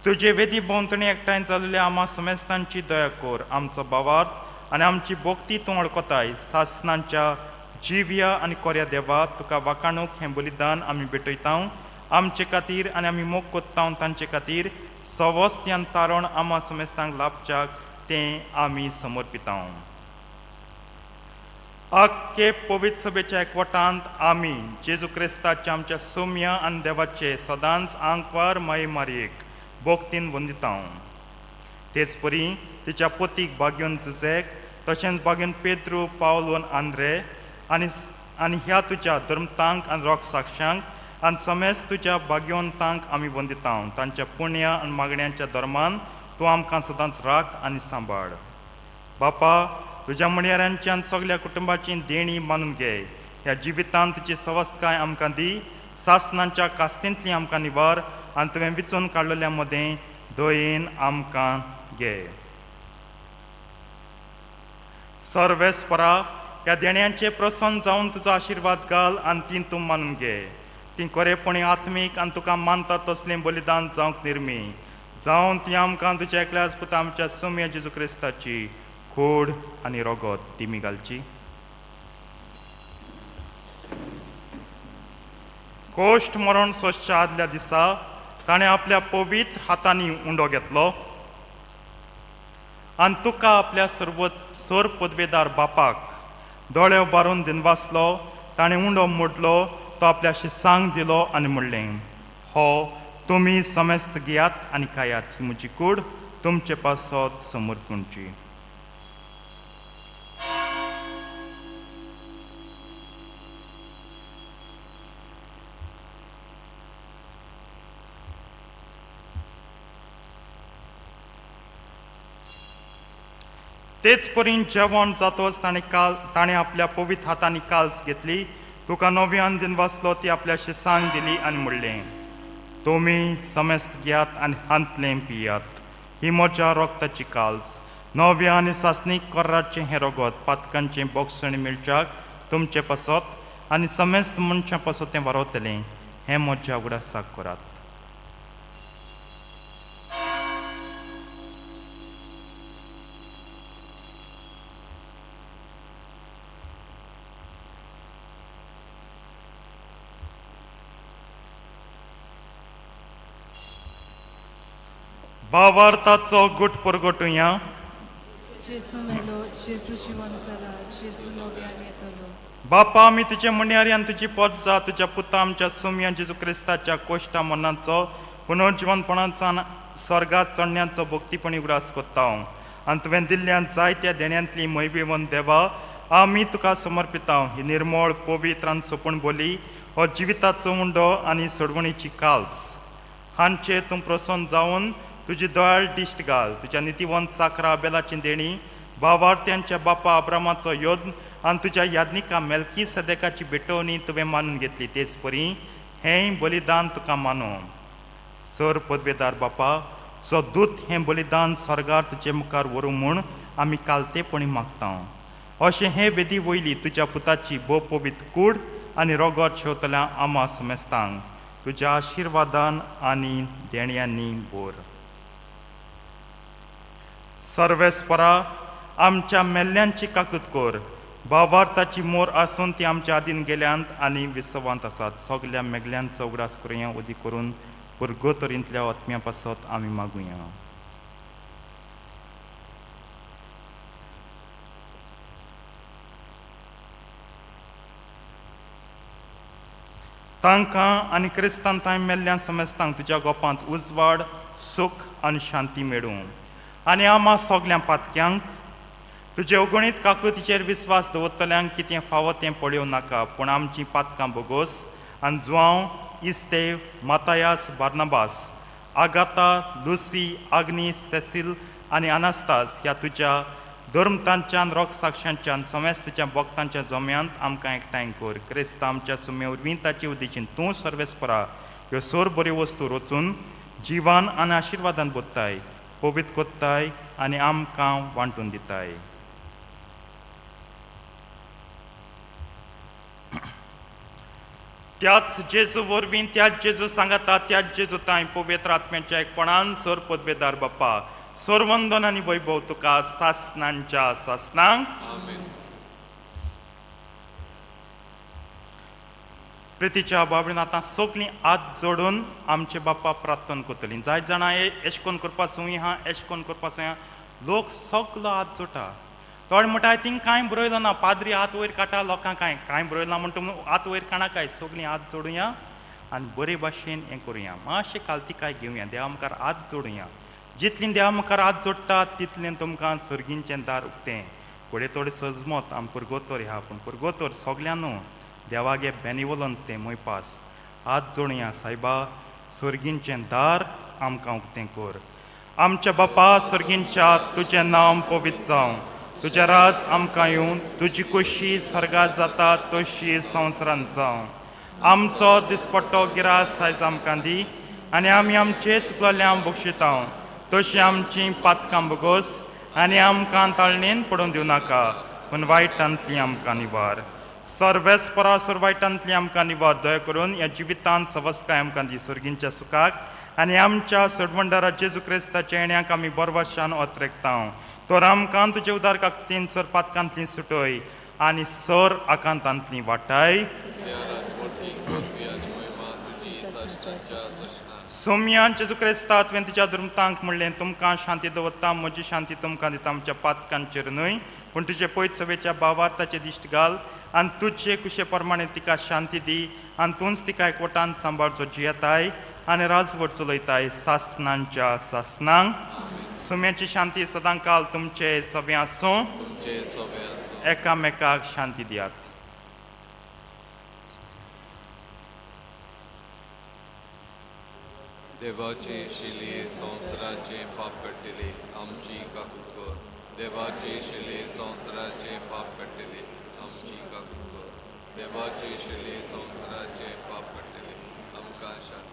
तुजे वेदी भोंवतणी एकठांय जाल्ल्या आमा समेस्तांची दया कर. आमचो भावार्थ आनी आमची भोक्ती तूं वळखताय. सासणांच्या जिव्या आनी कोऱ्या देवा तुका वाकाणूक हें बलिदान आमी भेटयता. आमचे खातीर आनी आमी मोग कोत्ता तांचे खातीर सवस्त्यान तारण आमा समेस्तांक लाभच्याक तें आमी समर्पिता. आख्खे पवित्र सभेच्या एकवटांत आमी जेजू क्रिस्ताचे आमच्या सोम्या आनी देवाचे सदांच आंकवार माये मारयेक भोक्तीन वंदिता. तेच परी तिच्या पोतीक बागयोन जुजेक, तशेंच बागयोन पेद्रू, पावलोन आंद्रे आनी ह्या तुज्या धर्मतांक आनी रोख साक्षांक आनी समेज तुज्या बागयोनतांक आमी वंदिता. तांच्या पुण्या आनी मागण्यांच्या धर्मान तूं आमकां सदांच राख आनी सांबाळ. बापा तुज्या म्हणयाऱ्यांची आनी सगल्या कुटुंबाची देणी मानून घे. ह्या जिवितांत तुजी सवस्तकाय आमकां दी. सासणांच्या कास्तींतली आमकां निवार आनी तुवें विचून काडलेल्या मदें दयेन आमकां घे. सर्वेस्परा ह्या देण्यांचे प्रसन्न जावन तुजो आशिर्वाद घाल आनी ती तूं मानून घे. ती खरेपणी आत्मीक आनी तुका मानता तसलें बलिदान जावंक निर्मी जावन ती आमकां तुज्या एकल्याच पुता आमच्या सोम्या जेजू क्रिस्ताची खोड आनी रगत तिमी घालची. कोश्ट मरण सोंसच्या आदल्या दिसा ताणें आपल्या पवित्र हातांनी उंडो घेतलो आनी तुका आपल्या सोर पदवेदार बापाक दोळे उबारून दिनवासलो. ताणें उंडो मोडलो, तो आपल्या शिसांक दिलो आनी म्हणलें, हो तुमी समेस्त घेयात आनी खायात. ही म्हजी कूड तुमचे पासत समर्पणची. तेच परीन जेवण जातोच ताणें आपल्या पवित्र हातांनी काल्स घेतली, तुका नव्यान दिनवासलो ती आपल्या शिसांक दिली आनी म्हणलें, तुमी समेस्त घेयात आनी हांतलें पियात. ही म्हज्या रोगताची काल्स नव्या आनी सासणीक कोर्राचें हें रगत पातकांचें बोगसण मिळच्याक तुमचें पसत आनी समेस्त मनशां पसत तें वारोतलें हें म्हज्या उगडासाक करात. भावार्थाचो गुट परगटुया. जेसू मेलो, जेसू जिवन जाला, जेसू नव्यान येतलो. बापा आमी तुजे मुण्यारी आनी तुजी पोट जा तुज्या पुता आमच्या सोम्या जेजू क्रिस्ताच्या कोश्टा मनाचो पुनर्जिवनपणाचा स्वर्गात चडण्याचो भक्तीपणी उगडास कोत्ता आनी तुवें दिल्ल्या जायत्या देण्यांतली मैबीवन देवा आमी तुका समर्पिता. ही निर्मळ पवित्र आनी सोपूण बोली हो जिविताचो उंडो आनी सोडवणीची काल्स हांचे तूं प्रसन्न जावन तुजी दयाळ दिश्ट घाल. तुज्या नितीवंत साकरा बेलाची देणी भावार्थ्यांच्या बापा अब्रामाचो योद्न आनी तुज्या याज्ञिका मेलकी सदेकाची भेटवणी तुवें मानून घेतली तेच परी हें बलिदान तुका मानूं. सर पदवेदार बापा जो दूत हें बलिदान स्वर्गार तुजे मुखार व्हरूं म्हूण आमी कालतेपणी मागता. अशें हे वेदी वयली तुज्या पुताची भोव पवित्र कूड आनी रोगोट शेवतल्या आमा समेस्तांक तुज्या आशिर्वादान आनी देण्यांनी बोर. सर्वेस्परा आमच्या मेल्ल्यांची काकूत कोर. भावार्थाची मोर आसून ती आमच्या आदीन गेल्यांत आनी विसवांत आसात. सगल्या मेगल्यांचो उगडास करुया उदी करून पुर्गोतरींतल्या आत्म्या पासत आमी मागुया. तांकां आनी क्रिस्तांतांय मेल्ल्या समेस्तांक तुज्या गोपांत उजवाड सूख आनी शांती मेळूं आनी आमा सगल्या पातक्यांक तुजे अगणीत काकुतीचेर विस्वास दवरतल्यांक कितें फावो तें पळयोव नाका पूण आमचीं पातकां बोगोस आनी João Estevam मातायास Barnabas आगाता Lucy आग्नी Cecil आनी अनास्तास ह्या तुज्या धर्मतांच्यान रोग साक्षांच्यान समेस्ताच्या भक्तांच्या जम्यांत आमकां एकठांय कर. क्रिस्त आमच्या सुमे वरवीं ताची उदेशीन तूं सर्वेस्परा ह्यो सोर बऱ्यो वस्तू रचून जिवान आनी आशिर्वादान बोत्ताय पवित्र कोत्ताय आनी आमकां वांटून दिताय. त्याच जेजू वरवीं त्याच जेजू सांगाता त्याच जेजू तांय पवित्र आत्म्याच्या एकपणान सर पदवेदार बापा सोरवंदन आनी वैभव तुका सासणांच्या सासणांक. प्रितीच्या बाबडीन आतां सगळीं हात जोडून आमचे बापा प्रार्थना करतलीं. जाय जाणां एश कोन करपा सोय हा एश कोन करपा सोय लोक सगलो हात जोडटा. थोडे म्हणटा थिंग कांय बरयलो ना पाद्री हात वयर काडटा लोकांक कांय बरयलो ना म्हणटा हात वयर काडना काय सगळीं हात जोडुया आनी बरे भाशेन हें करुया. मातशें काल्तिकाय घेवया देवा मुखार हात जोडुया. जितलीं देवा मुखार हात जोडटा तितलें तुमकां सर्गींचें दार उक्तें. थोडे थोडे सजमत आमी पुर्गोतोर ह्या पूण पुर्गोतोर सगल्यां न्हू देवागे बेनिवोलन्स तें मोयपास. हात जोडुया सायबा सर्गींचें दार आमकां उक्तें कर. आमच्या बापा सर्गींच्या तुजें नांव पवित्र जावं. तुजें राज आमकां येवन तुजी खुशी सर्गात जाता तशी संवसारांत जावं. आमचो दिसपट्टो गिरास आयज आमकां दी आनी आमी आमचे चुकलेल्यांक बक्षिता तशीं आमचीं पातकां बोगोस आनी आमकां ताळणेन पडून दिवं नाका पूण वायटांतलीं आमकां निवार. सर्वेस्परा वायटांतलीं आमकां निवार दया करून ह्या जिवितांत सवस्काय आमकां दी सर्गींच्या सुखाक आनी आमच्या सडवंडारा जेजू क्रिस्ताच्या येण्याक आमी बरवाशान ओतरेकता. तर आमकां तुजे उदार काकतीन सर पातकांतलीं सुटय आनी सर आकांतांतलीं वाटाय. सोम्यान जेजू क्रिस्ता तुवें तुज्या धर्मतांक म्हणलें तुमकां शांती दवरता म्हजी शांती तुमकां दिता. आमच्या पातकांचेर न्हय पूण तुजे पयत सवेच्या भावार्थाचे दिश्ट घाल आनी तुजे कुशे प्रमाणे तिका शांती दी आनी तूंच तिका एकवटान सांबाळचो जियेताय आनी राजवट चलयताय सासणांच्या सासणांक. सुम्याची शांती सदां काल तुमचे सवे आसूं. एकामेकाक शांती दियात. देवाची शिली संवसाराचे पाप कट्टिली आमची काकूत कर. देवाची शिली संवसाराचे पाप कट्टिली आमची काकूत कर. देवाची शिली संवसाराचे पाप कट्टिली आमकां शांती.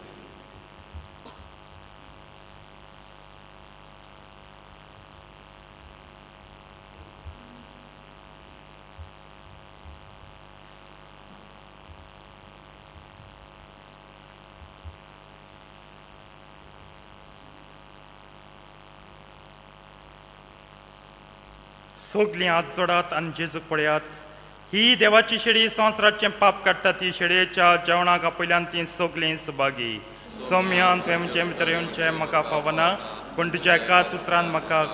सोगलीं हात जोडात आनी जेजूक पळयात. ही देवाची शेळी संवसाराचें पाप काडटा ती शेळयेच्या जेवणाक आपयल्यान ती सोगलीं सुभागी. सौम्यान तुवें म्हणचें भितर येवचें म्हाका फावना, पूण तुज्या एकाच उतरान म्हाका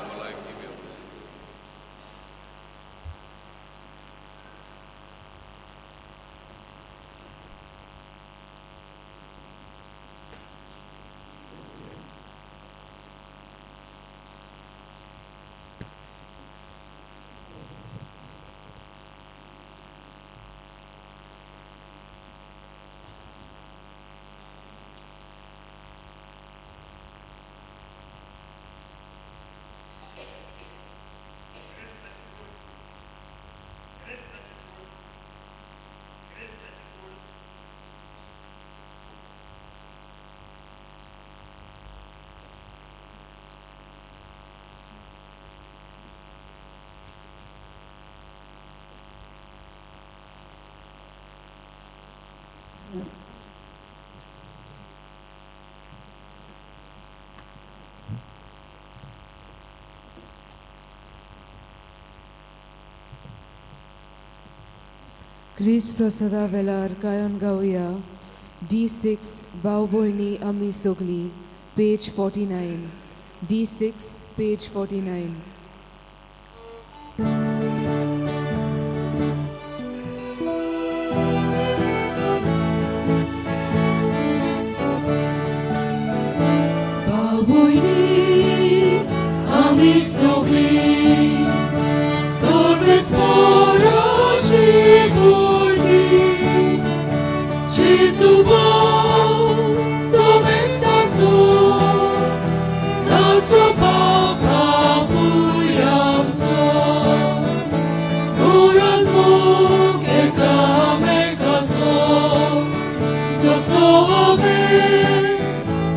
क्रिस प्रसादा वेलार गायन गावया. D6 भाव भयणी आमी सोगली, पेज 49. D6 page 49. भाव भयणी आमी सोगली, Sarves पोराची Gesù somestanzo, nazo papa pujamco, Urat Bóg ekame kaco, Zosowe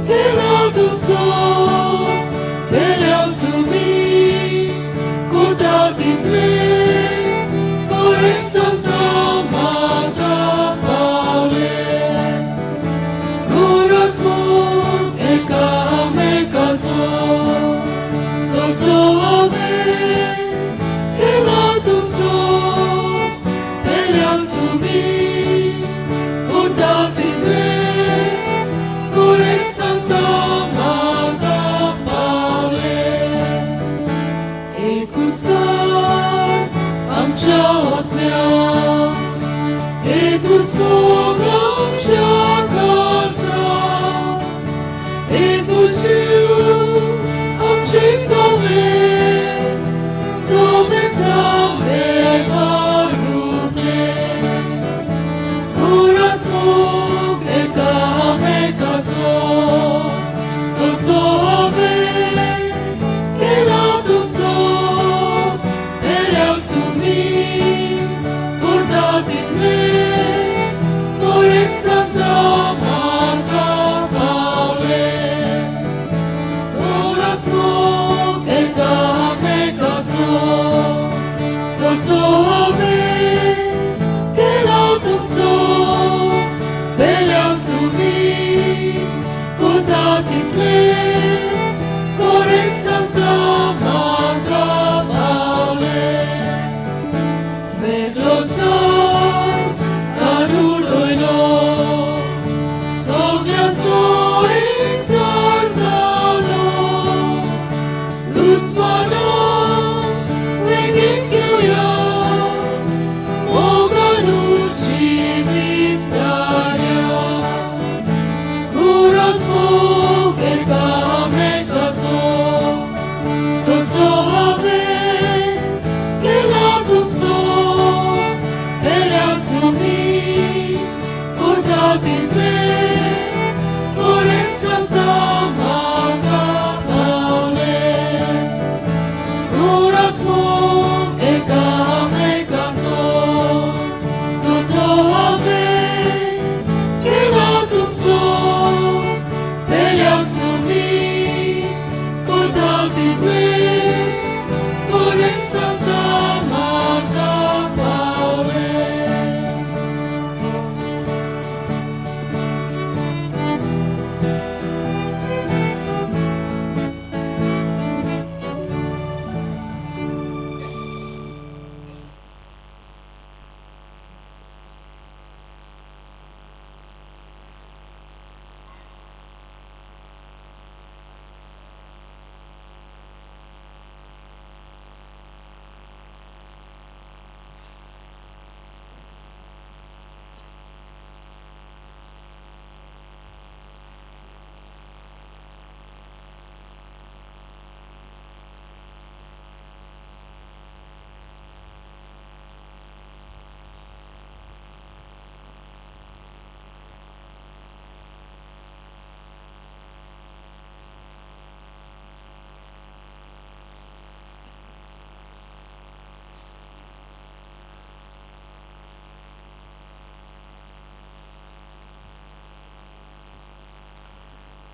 keladumco, Belial tu mi, kutati tle, Korek Santa Mata Paule, Bóg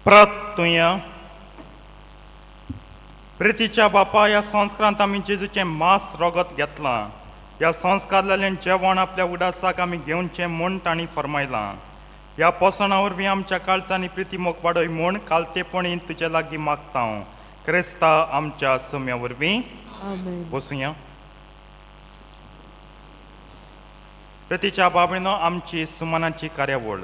प्रतुय प्रितीच्या बापा ह्या संस्कारांत आमी जेजूचें मांस रोगत घेतलां. ह्या संस्कारलेलें जेवण आपल्या उडासाक आमी घेवचें म्हूण तांणी फरमायलां. ह्या पोसणा वरवीं आमच्या काळजांनी प्रिती मोग वाडय म्हूण कालतेपणी तुजे लागीं मागता हांव. क्रिस्ता आमच्या सुम्या वरवीं आमेन. बसूया. प्रितीच्या बाबळीनो आमची सुमनाची कार्यावळ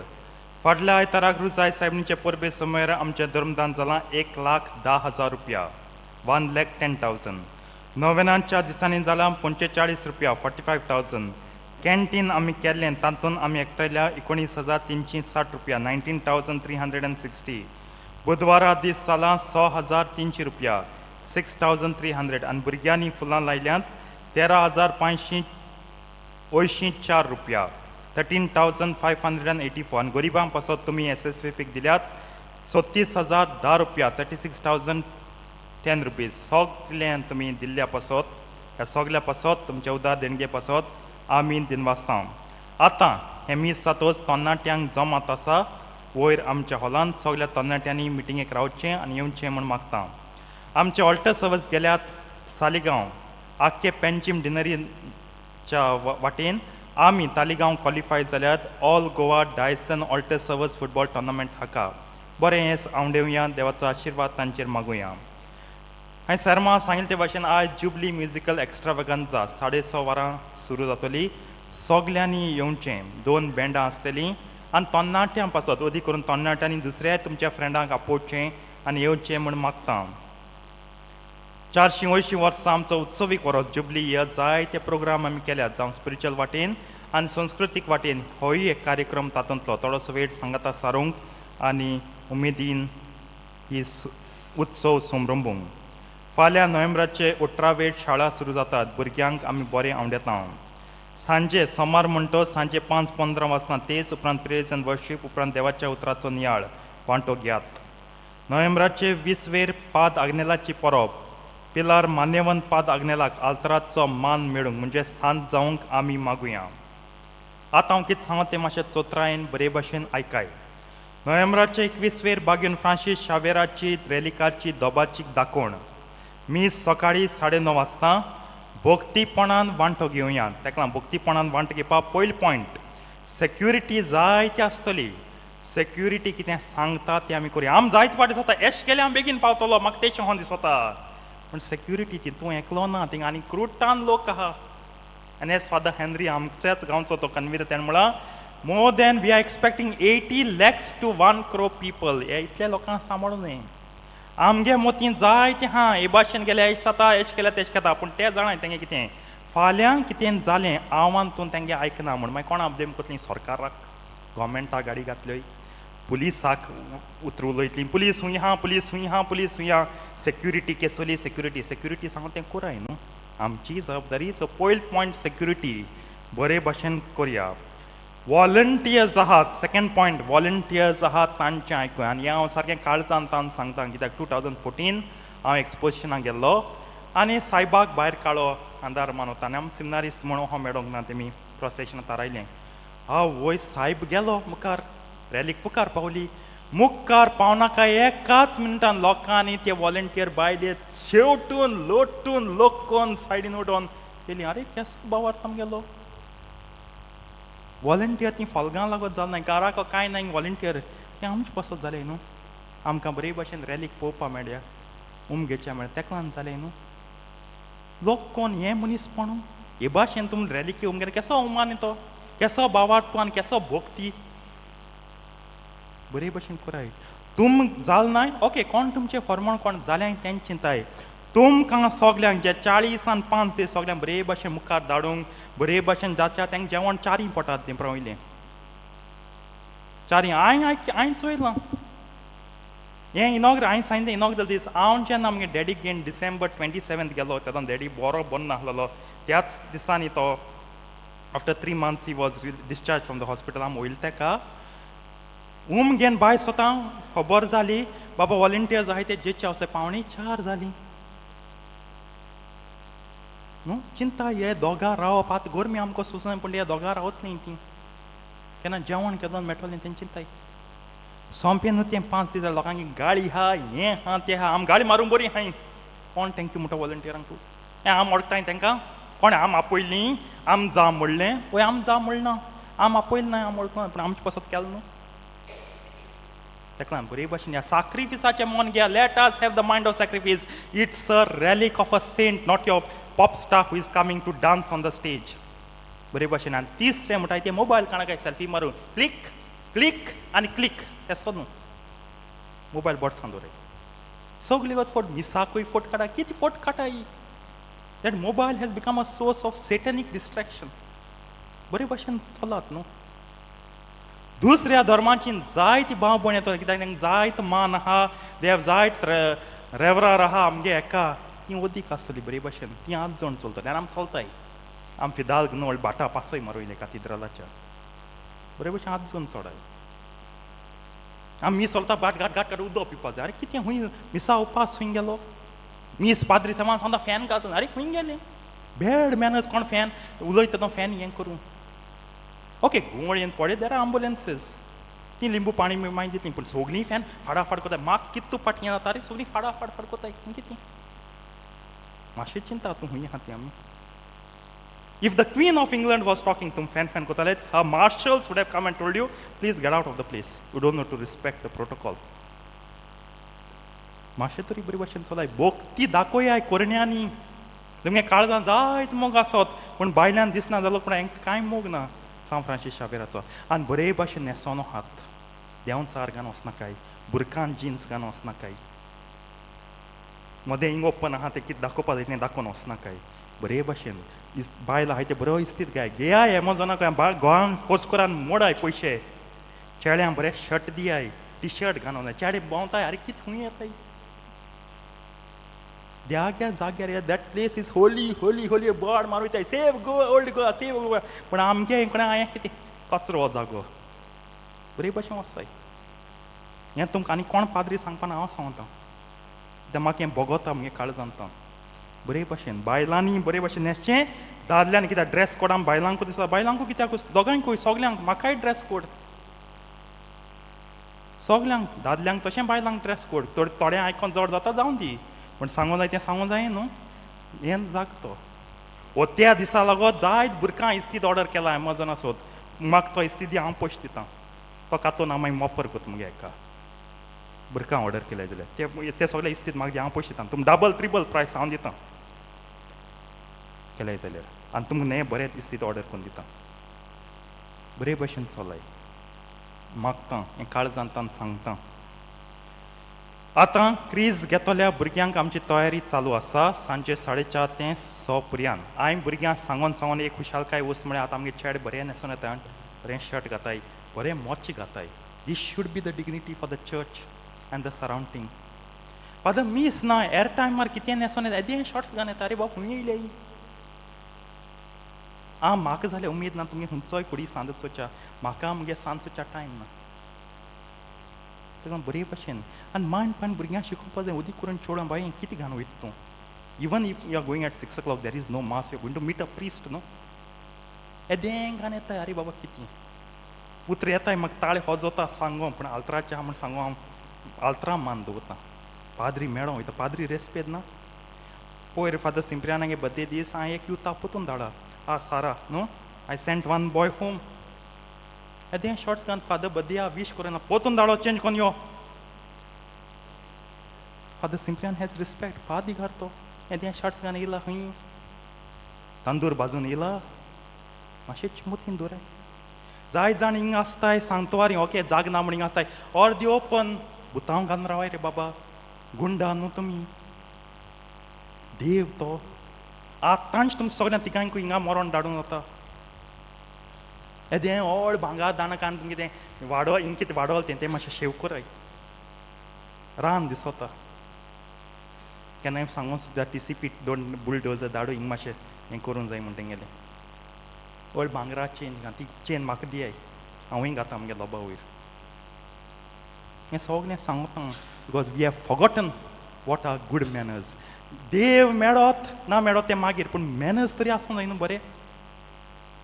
फाटल्या आयताराक रुजाय साहेबनीचे परबे सुमार आमचें धर्मदान जालां 1,10,000 रुपया 1,10,000. नोवेनांच्या दिसांनी जालां 45 रुपया 45,000. कॅन्टीन आमी केल्लें तातूंत आमी एकठांयल्या 19,360 रुपया 19,360. बुधवारा दीस जालां 6,300 रुपया 6,300. आनी भुरग्यांनी फुलां लायल्यांत 13,584 रुपया 13,584. आनी गरिबां पासत तुमी SSVPक दिल्यात 36,010 रुपया 36,010 रुपीज. सगळ्यांक तुमी दिल्ल्या पासत ह्या सगळ्या पासत तुमच्या उदार देणगे पासत आमी दिनवासता. आतां हे मीस जातोच तरणाट्यांक जमात आसा वयर आमच्या हॉलांत. सगळ्या तरणाट्यांनी मिटिंगेक रावचें आनी येवचें म्हूण मागता. आमचे ऑल्टर सर्वीस गेल्यात सालिगांव आख्खे पेन्चिम डिनरीच्या वाटेन आमी तालिगांव क्वॉलिफाय जाल्यात all Goa diocesan altar service football tournament हाका. बरें हें आवडेवया, देवाचो आशिर्वाद तांचेर मागुया. हांवें सरमा सांगिल्ले ते भाशेन आज जुबली म्युजिकल एक्स्ट्रावेगन्जा 6:30 वरां सुरू जातली. सगल्यांनी येवचें. 2 बँडां आसतलीं आनी तरणाट्यां पासत अदी करून तरणाट्यांनी दुसऱ्या तुमच्या फ्रेंडांक आपोवचें आनी येवचें म्हूण मागता. 480 वर्सां आमचो उत्सवीक वरस जुबली ह्या जायते प्रोग्राम आमी केल्यात जावं स्पिरिच्युअल वाटेन आनी संस्कृतीक वाटेन. होय एक कार्यक्रम तातूंतलो थोडोसो वेळ सांगाता सारूंक आनी उमेदीन ही उत्सव सोमरंबूंक. फाल्यां नोव्हेंबराचे 18 शाळा सुरू जातात. भुरग्यांक आमी बरें आवडयता. सांजे सोमार म्हणटो सांजे 5:15 वाजता तेच उपरांत प्रेज एंड वर्शीप उपरांत देवाच्या उतराचो नियाळ वांटो घेयात. नोव्हेंबराचे 20 पाद आग्नेलाची परब पिलार मान्यवंत पाद आग्नेलाक आल्तराचो मान मेळूंक म्हणजे सांज जावंक आमी मागुया. आतां हांव कितें सांगता तें मातशें चोत्रायेन बरे भाशेन आयकाय. नोव्हेंबराचे 21 बागेन फ्रांसीस शावेराची रेलिकाची दोबाची दाखोवण मीस सकाळीं 9:30 वाजता भोक्तीपणान वांटो घेवया. ताका लागून भोक्तीपणान वांटो घेवपा पयलो पॉयंट सेक्युरिटी जायती आसतली. सेक्युरिटी कितें सांगता तें आमी करुया. आमी जायते फावटी दिसता एश केलें हांव बेगीन पावतलो म्हाका तेशें हो दिसता. पूण सेक्युरिटी ती तूं एकलो ना थिंग आनी क्रुटान लोक आहा. आनी एस फादर हेनरी आमच्याच गांवचो तो कन्वीनर तेणें म्हणला more than we are expecting 80 lakhs to 1 crore people. हे इतल्या लोकांक सांबाळूं न्हय. आमगे मोतीन जायते हा हे भाशेन गेले एश जाता एश केल्या तेश घेता. पूण ते जाणाय तेंगे कितें फाल्यां कितें जालें आव्हान तूं तेंगे आयकना म्हूण मागीर कोणा ब्लेम करतलीं सरकाराक गव्हर्मेंटाक गाडी घातल्योय पुलिसाक उतर उलयतलीं पुलीस हूंय हा पुलीस हूंय हा पुलीस हूंय हा सेक्युरिटी केसोली सेक्युरिटी सेक्युरिटी सांगून तें कोराय न्हू आमची जबाबदारी. सो पयलो पॉयंट सेक्युरिटी बरे भाशेन करया. वॉलंटियर्स आहात सेकंड पॉयंट वॉलंटियर्स आहात तांचें आयकुया. आनी हांव सारकें काळजान तान सांगता कित्याक 2014 हांव एक्सपोजिशनाक गेल्लो आनी सायबाक भायर काळो अंधार मानवता आनी आमी सिमनारिस्ट म्हणून हो मेळोंक ना तेमी प्रोसेशनांत रायलें. हांव वय सायब गेलो मुखार रॅलीक मुखार पावली. मुखार पावनाका एकाच मिनटान लोकांनी ते वॉलंटियर बायले शेवटून लोटून लोकून सायडीन उडोवन गेली. अरे केसो बावार्थाम गेलो वॉलंटियर ती फॉलगां लागत जाल ना घराक कांय ना वॉलंटियर ते आमचे पासत जालें न्हू. आमकां बरे भाशेन रॅलीक पळोवपा मेळ्या उमगेच्या मेळ्या तेका लागून जालें न्हू. लोक कोण हे मनीसपण हे भाशेन तुमी रॅलीक उमगे केसो उमान तो केसो बावार्थ आनी केसो भोक्ती बरे भशेन कराय. तुम जाल नाय ओके कोण तुमचे फर्मण कोण जाल्यांक तेंची चिंताय. तुमकां सगल्यांक जे 40 आनी 5 ते सगल्यांक बरे भाशेन मुखार धाडूंक बरे भाशेन जाच्या तेंकां जेवण 4 पोटात तें प्रवयलें 4 हांवें चोयलां हें इनॉग्र हांवें सांगिल्लें इनॉग्रल दीस हांव जेन्ना आमगे डॅडीक घेवन डिसेंबर 27 गेलो तेन्ना डॅडी बरो नाहलेलो. त्याच दिसांनी तो after 3 months he was discharge from the hospital. आमी वयले तेका घेवन बाय स्वता खबर जाली बाबा वॉलंटियर्स आहाय ते जेचे अवसे 3:45 जालीं न्हू. चिंता हे दोगां रावप आतां गोरमी आमकां सुचना पूण हे दोगां रावत न्ही तीं केन्ना जेवण केदोन मेळटलें तें चिंताय. सोंपें न्हू तें 5 दीस लोकांची गाळी हा हें हा तें हा आम गाळी मारूंक बरी हाय कोण थँक्यू म्हणटा वॉलंटियरांक तूं हें आम ओळखताय तांकां कोण आम आपयलीं आम जा म्हणलें वय आम जा म्हणना आम आपयलें ना आम ओळखना पूण आमचे पसत केलें न्हू ताका लागून बरे भाशेन ह्या सॅक्रिफिसाचें मन घ्या let us have the mind of sacrifice it's a relic of a saint not your pop star who is coming to dance on the stage बरे भाशेन आनी तिसरें म्हणटा तें मोबायल काणा काय सेल्फी मारून क्लिक क्लिक आनी क्लिक तेसो न्हू मोबायल बोट्सान दवराय सगळी वत फोट मिसाकूय फोट काडा कितें फोट काडटाय that mobile has become a source of satanic distraction बरे भाशेन चलत न्हू दुसऱ्या धर्माची जायती भाव भयण येता कित्याक तांकां जायत मान आहा दे हॅव जायत रेवरार आहा आमगे हेका ती ओदीक आसतली बरे भाशेन ती 8 जण चलतली आनी आमी चलताय आमी फिदाल नळ बाटा पासय मारोयले कातिद्रलाच्या बरे भाशेन 8 जण चडाय आमी चलता बाट घाट घाट काड उदक पिवपा जाय अरे कितें खूंय मिसा उपास खूंय गेलो मीस पाद्री सामान सांगता फॅन घालता अरे खूंय गेले बेड मॅनर्स कोण फॅन उलयता तो फॅन हें करूं ओके गुंवळेन पडे देर आर एम्बुलन्सीस ती लिंबू पाणी मागीर दितली पूण सगळीं फॅन फाडाफाड कोताय म्हाका कितू पाटयें जाता रे सगळीं फाडाफाड फाड कोताय कितें मातशें चिंता तूं खूंय आहा ती आमी If the Queen of England was talking to fan kotale, her marshals would have come and told you, please get out of the place. You don't know to respect the protocol. मातशें तरी बरी भाशेन चलाय बोक ती दाखोयाय कोरण्यांनी तुमगे काळजां जायत मोग आसत पूण भायल्यान दिसना जालो पूण हांकां कांय मोग ना सांव फ्रांसीस शाबेराचो आनी बरे भाशेन न्हेसोनो हात देंवन चार घालून वचनाकाय बुरकान जिन्स घालून वचनाकाय मदें हिंग ओपन आहा तें कितें दाखोवपा जाय तें दाखोवन वचनाकाय बरे भाशेन बायल आहाय ते बरो इस्तीत घाय घेयाय एमोजॉनाक गोंयान फोर्स कोरान मोडाय पयशे चेड्यांक बरे शर्ट दियाय टी शर्ट घालून चेडे भोंवताय अरे कितें खूंय येताय द्याग्या जाग्यार that place is holy holy holy board मारूयताय save Goa old Goa save Goa पूण आमगे कोणा हांवें कितें कचरो हो जागो बरे भाशेन वचताय हें तुमकां आनी कोण पाद्री सांगपाना हांव सांगता तें म्हाका हें बोगोता आमगे काळजांत बरे भाशेन बायलांनी बरे भाशेन न्हेसचें दादल्यांनी कित्याक ड्रेस कोड आमी बायलांकूय दिसता बायलांकूय कित्याक दोगांयकूय सगल्यांक म्हाकाय ड्रेस कोड सगल्यांक दादल्यांक तशें बायलांक ड्रेस कोड थोडें आयकोन जड जाता जावं दी पूण सांगूं जाय तें सांगूं जाय न्हू हें जागतो वो त्या दिसा लागोन जायत बुरकां इस्तीद ऑर्डर केला एमोजॉनासोत म्हाका तो इस्तीद दी हांव पयशे दितां तो कातून हांव मागीर मोपर करता मुगे हेका बुरकां ऑर्डर केले जाल्यार ते सगळे इस्तीद म्हाका दी हांव पयशे दितां तुमकां डबल ट्रिबल प्रायस हांव दितां केले जाल्यार आनी तुमकां हें बरें इस्तीद ऑर्डर करून दितां बरे भाशेन चलय मागतां हें काळजांत सांगता आतां क्रीज घेतल्या भुरग्यांक आमची तयारी चालू आसा सांजे 4:30 ते 6 पर्यंत हांवें भुरग्यांक सांगोन एक खुशालकाय वस्त म्हळ्यार आतां आमगे चेडे बरें न्हेसोन येता बरें शर्ट घाताय बरें मोच्च घाताय this should be the dignity for the church and the surrounding father मीस ना एर टायमार कितें न्हेसोन येता येदें शॉर्ट्स घालून येता अरे बाब खूंय येयले म्हाका जाल्यार उमेद ना तुमगे खंयचोय फुडें सांजच्या म्हाका मुगे सांजच्या टायम ना ताका बरे भाशेन आनी मायंड भुरग्यांक शिकोवपा जाय उदीक करून चोडूं बाय कितें घालून वयता तूं even if you are going at 6 o'clock there is no mass you going to meet a priest न्हू येदें घालून येताय अरे बाबा कितें पुत्र येताय म्हाका ताळे हो जोता सांगो पूण आल्तराचे आहा म्हण सांगो हांव आल्तरा मान दवरता पाद्री मेळो वयता पाद्री रेस्पेद ना पयर फादर सिंप्रियानागे बर्थडे दीस हांवें एक युता पोतून धाडा सारा न्हू I sent one boy home येदें शॉर्ट्स घालून फादर बर्थडे वीश करिना पोतून धाडो चेंज कोन्न यो फादर सिंप्रियान हॅज रिस्पेक्ट फादी घार तो येदें शॉर्ट्स घालून येयला खंय तांदूर भाजून येयला मातशें चिमोतीन दवराय जाय जाण हिंग आसताय सांगतो रे ओके जाग ना म्हण हिंग आसताय अर्दी ओपन बुतांव घालून रावाय रे बाबा गुंडा न्हू तुमी देव तो आतांच तुमकां सगळ्या तिगांयकूय हिंगा मरोन धाडून वता येदें व्हड भांगर दाणकान तुमगे तें वाडो हिंग कितें वाडोल तें मातशें शेव कोराय रान दिसता केन्नाय सांगून सुद्दां TCP दोन बुलडोजर धाडू हिंग मातशें हें करूंक जाय म्हण तेंगेलें व्हड भांगरा चेन ती चेन म्हाका दियाय हांवूय घाता आमगे लोबा वयर हें सगळें सांगता because we have forgotten what are good manners देव मेळत ना मेळत तें मागीर पूण मॅनर्स तरी आसूं जाय न्हू बरें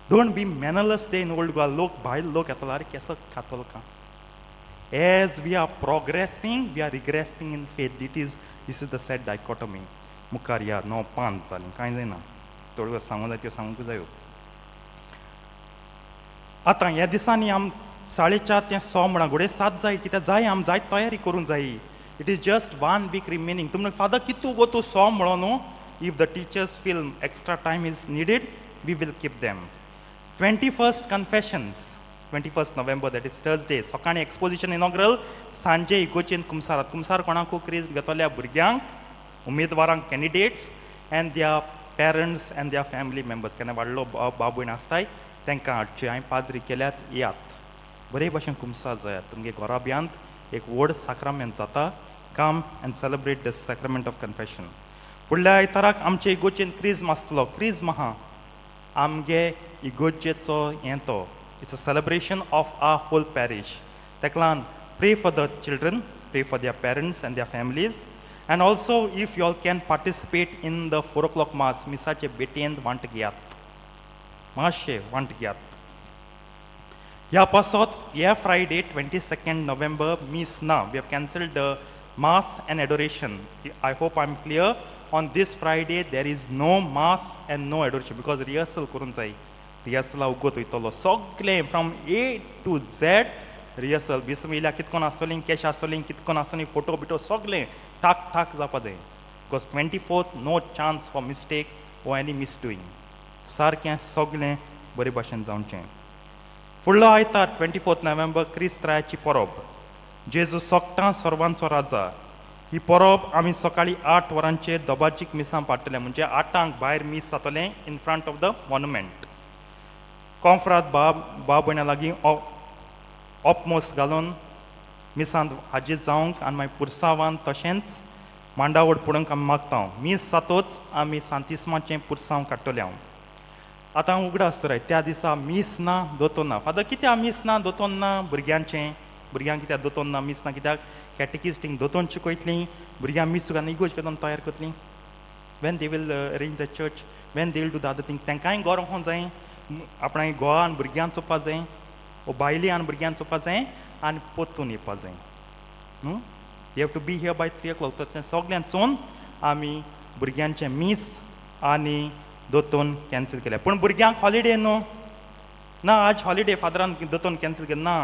don't be mannerless day in old Goa लोक भायल लोक येतलो अरे केसो खातलो का As we are progressing, we are regressing in faith. This is the sad dichotomy. मुखार या 9-5 जालीं कांय जायना थोड्यो सांगूं जाय त्यो सांगूंक जायो. आतां ह्या दिसांनी आम 4:30 ते 6 म्हणा घोडे 7 जाय कित्याक जाय आम जाय तयारी करूंक जाय. It is just 1 week remaining. तुमने फादर कितू गो तूं 6 म्हणो न्हू. If the teachers feel extra time is needed, we will keep them. 21st confessions, 21st November, that is Thursday. Sokani exposition inaugural, सांजे इगोचेन कुमसारात. कुमसार कोणाकू क्रिज घेतल्या भुरग्यांक, उमेदवारांक candidates and their parents and their family members. केन्ना व्हडलो भाव भयण आसताय तांकां हाडचे. हांवें पाद्री केल्यात यात. बरे भाशेन कुमसार जायात. तुमगे घरा भियांत एक व्हड sacrament जाता. Come and celebrate the sacrament of confession. फुडल्या आयताराक आमचे इगोचेन क्रिज्म आसतलो. क्रिज्म आहा आमगे इगोजेचो हें तो. It's a celebration of our whole parish. ताका लागून pray for the children, pray for their parents and their families. And also if you all can participate in the 4 o'clock mass, Misachi Batten want घेयात. मातशे want घेयात. ह्या पासत ह्या Friday 22nd November miss ना. We have cancelled the mass and adoration. I hope I'm clear. On this Friday there is no mass and no adoration because rehearsal करून जाय. रिहर्सला उगोत वयतलो सगळें from A to Z rehearsal. बिसम येयल्या कितकोन आसतलीं कॅश आसतलीं कितकोन आसतलीं फोटो बिटो सगळें ठाक ठाक जावपा जाय. Because 24th no chance for mistake or any misdoing. सारकें सगळें बरे भाशेन जावचें. फुडलो आयतार 24th November क्रिस्त्रायाची परब. जेजू सोगटां सर्वांचो राजा. ही परब आमी सकाळीं 8 वरांचेर दोबाचीक मिसां पाडटले. म्हणजे 8 भायर मीस जातलें in front of the monument. कॉन्फ्रात भाव भयणां लागीं ऑपमोस घालून मिसांत हाजीर जावंक आनी मागीर पुरसांवान तशेंच मांडावळ पडोवंक आमी मागता. मीस जातोच आमी सांतिस्माचें पुरसांव काडटले हांव. आतां हांव उगडा आसतलें त्या दिसा मीस ना दोतोर ना. फादर कित्याक मीस ना दोतोर ना भुरग्यांचें. भुरग्यांक कित्याक दोतोर ना मीस ना कित्याक कॅटेकिस्टींक दोतोन शिकयतलीं भुरग्यांक मीस सुद्दां इगोज करून तयार करतलीं. When they will arrange the church when they will do the other thing तांकांय गोर वोचोंक जाय. आपणाय घोवा आनी भुरग्यांक चोवपा जाय वो बायली आनी भुरग्यांक चोवपा जाय आनी पोत्तून येवपा जाय. न्हू they have to be here by 3 o'clock. तें सगळ्यांक चोवन आमी भुरग्यांचें मीस आनी दोतोन कॅन्सील केल्या. पूण भुरग्यांक हॉलिडे न्हू ना आज हॉलिडे फादरान दोतोन कॅन्सील केलें ना.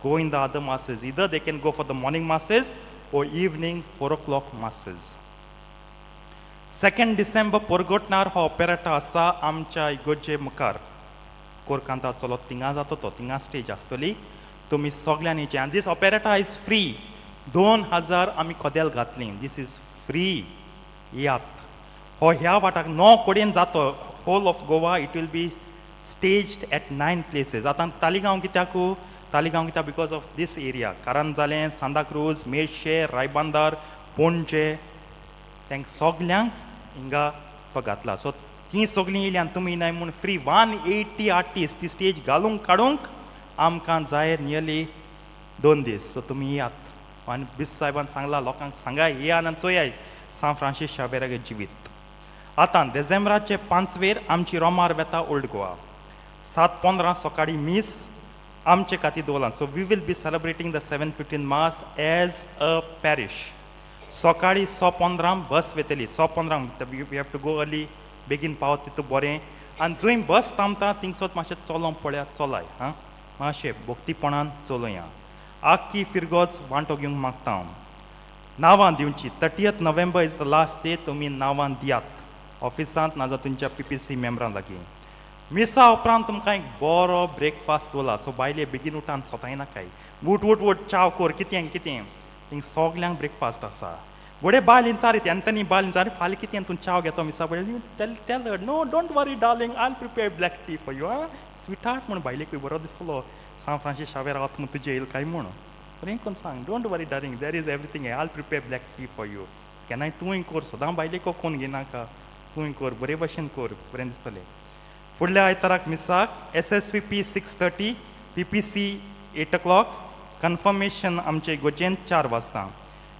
Go in the other masses. Either they can go for the morning masses or evening 4 o'clock masses. 2nd December पोरगोटनार हो ऑपेरेटा आसा आमच्या इगोजे मुखार. कोरकांता चलो थिंगा जातो तो थिंगा स्टेज आसतली. तुमी सगळ्यांनी येचें. आनी दीस ऑपेरेटा इज फ्री. 2000 आमी कोदेल घातलीं. This is free. यात हो ह्या वाटाक 9 कोडेन जातो. Whole of Goa it will be staged at 9 places. आतां तालिगांव कित्याक तालिगांव कित्याक because of this area. Caranzalem Santa Cruz Merces Ribandar Panaji तांकां सगल्यांक हिंगा तो घातला. सो तीं सगळीं येयलीं आनी तुमी येनाय म्हूण फ्री 180 आर्टिस्ट ती स्टेज घालूंक काडूंक आमकां जाय नियरली 2 दीस. सो तुमी येयात. आनी बिस साहेबान सांगला लोकांक सांगाय येयात आनी चोयाय सान फ्रांसीस शावेरागे जिवीत. आतां डिसेंबराचे 5वेर आमची रोमार वेता ओल्ड गोवा. 7:15 सकाळीं मीस आमचे खातीर दवरलां. So we will be celebrating the 7:15 mass as a parish. सकाळीं 6:15 बस वेतली. 6:15 we have to go early बेगीन पावत तितू बरें. आनी जंय बस थांबता थिंगसर मातशें चलोवंक पळयात चलाय. हां मातशें भक्तीपणान चलया. आख्खी फिरगोज वांटो घेवंक मागता हांव. नांवां दिवची. 30th November is the last day. तुमी नांवां दियात ऑफिसांत नाजाल्यार तुमच्या PPC मेंबरां लागीं. मिसा उपरांत तुमकां एक बरो ब्रेकफास्ट दवरला. सो बायले बेगीन उठान सोताय नाकाय. उठ चाव कोर कितें थिंग सगल्यांक ब्रेकफास्ट आसा. घोडे बायल विचारीत एंथनी बायल विचारी फाल्यां कितें तूं चाव घेतो मिसा पळय. Tell her no don't worry darling I will prepare black tea for you. Sweetheart म्हूण बायलेकूय बरो दिसतलो. सान फ्रांसीस शावेर रावता म्हूण तुजें येयल काय म्हूण. बरें करून सांग don't worry darling there is everything I will prepare black tea for you. केन्नाय तूंय कोर सदां बायलेको कोण घेनाका. तूंय कोर बरे भाशेन कोर बरें दिसतलें. फुडल्या आयताराक मिसाक SSVP 6:30 PPC 8 o'clock. कन्फर्मेशन आमचे इगोजेन 4 वाजता.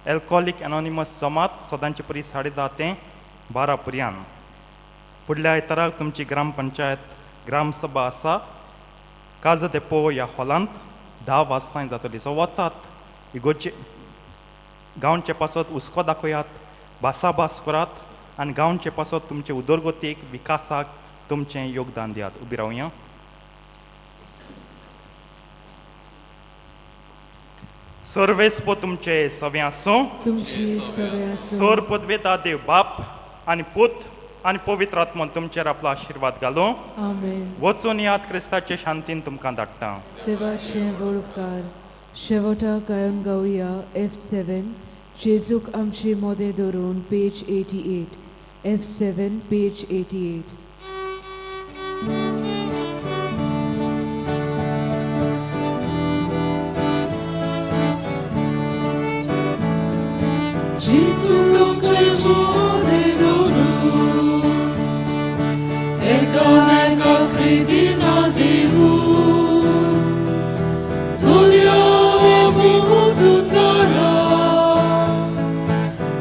एल्कोहोलीक एनॉनिमस जमात सदांचे परी 10:30 ते 12 पर्यंत. फुडल्या आयताराक तुमची ग्रामपंचायत ग्रामसभा आसा काज देपो ह्या हॉलांत 10 वाजताय जातली. सो वचात इगोचे गांवचे पासत हुस्को दाखयात, भासाभास करात आनी गांवचे पासत तुमचे उदरगतीक विकासाक तुमचें योगदान दियात. उबी रावया. सर्वेस्पो तुमचे सवे आसूं. तुमची सवय आसूं. सोर पदवेता देव बाप आनी पूत आनी पवित्र आत्मा तुमचेर आपलो आशिर्वाद घालूं. आमेन. वचून यात क्रिस्ताचे शांतीन तुमकां धाडटा. देवाचे उपकार शेवटा गायन गावया F7 जेजूक आमची मोदे धरून पेज 88 F7 पेज 88. जेजूक आमचे मोदे धरून एका क्रेदिना देऊ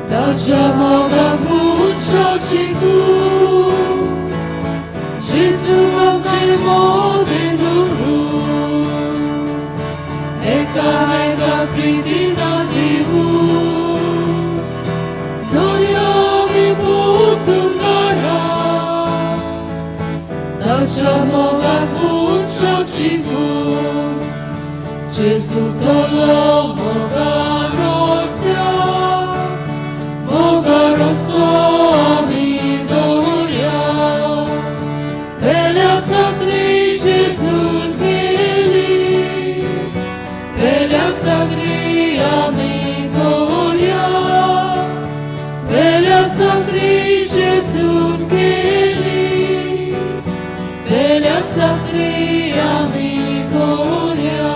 tacia moga muchaci tu Gesù nam ce mode duru eka pridina divu zolia mi putungara tacia moga muchaci tu Gesù solo moga rostia moga rosomi doja Veliața gri Jesun veli Veliața gri amigoria Veliața gri Jesun veli Veliața gri amigoria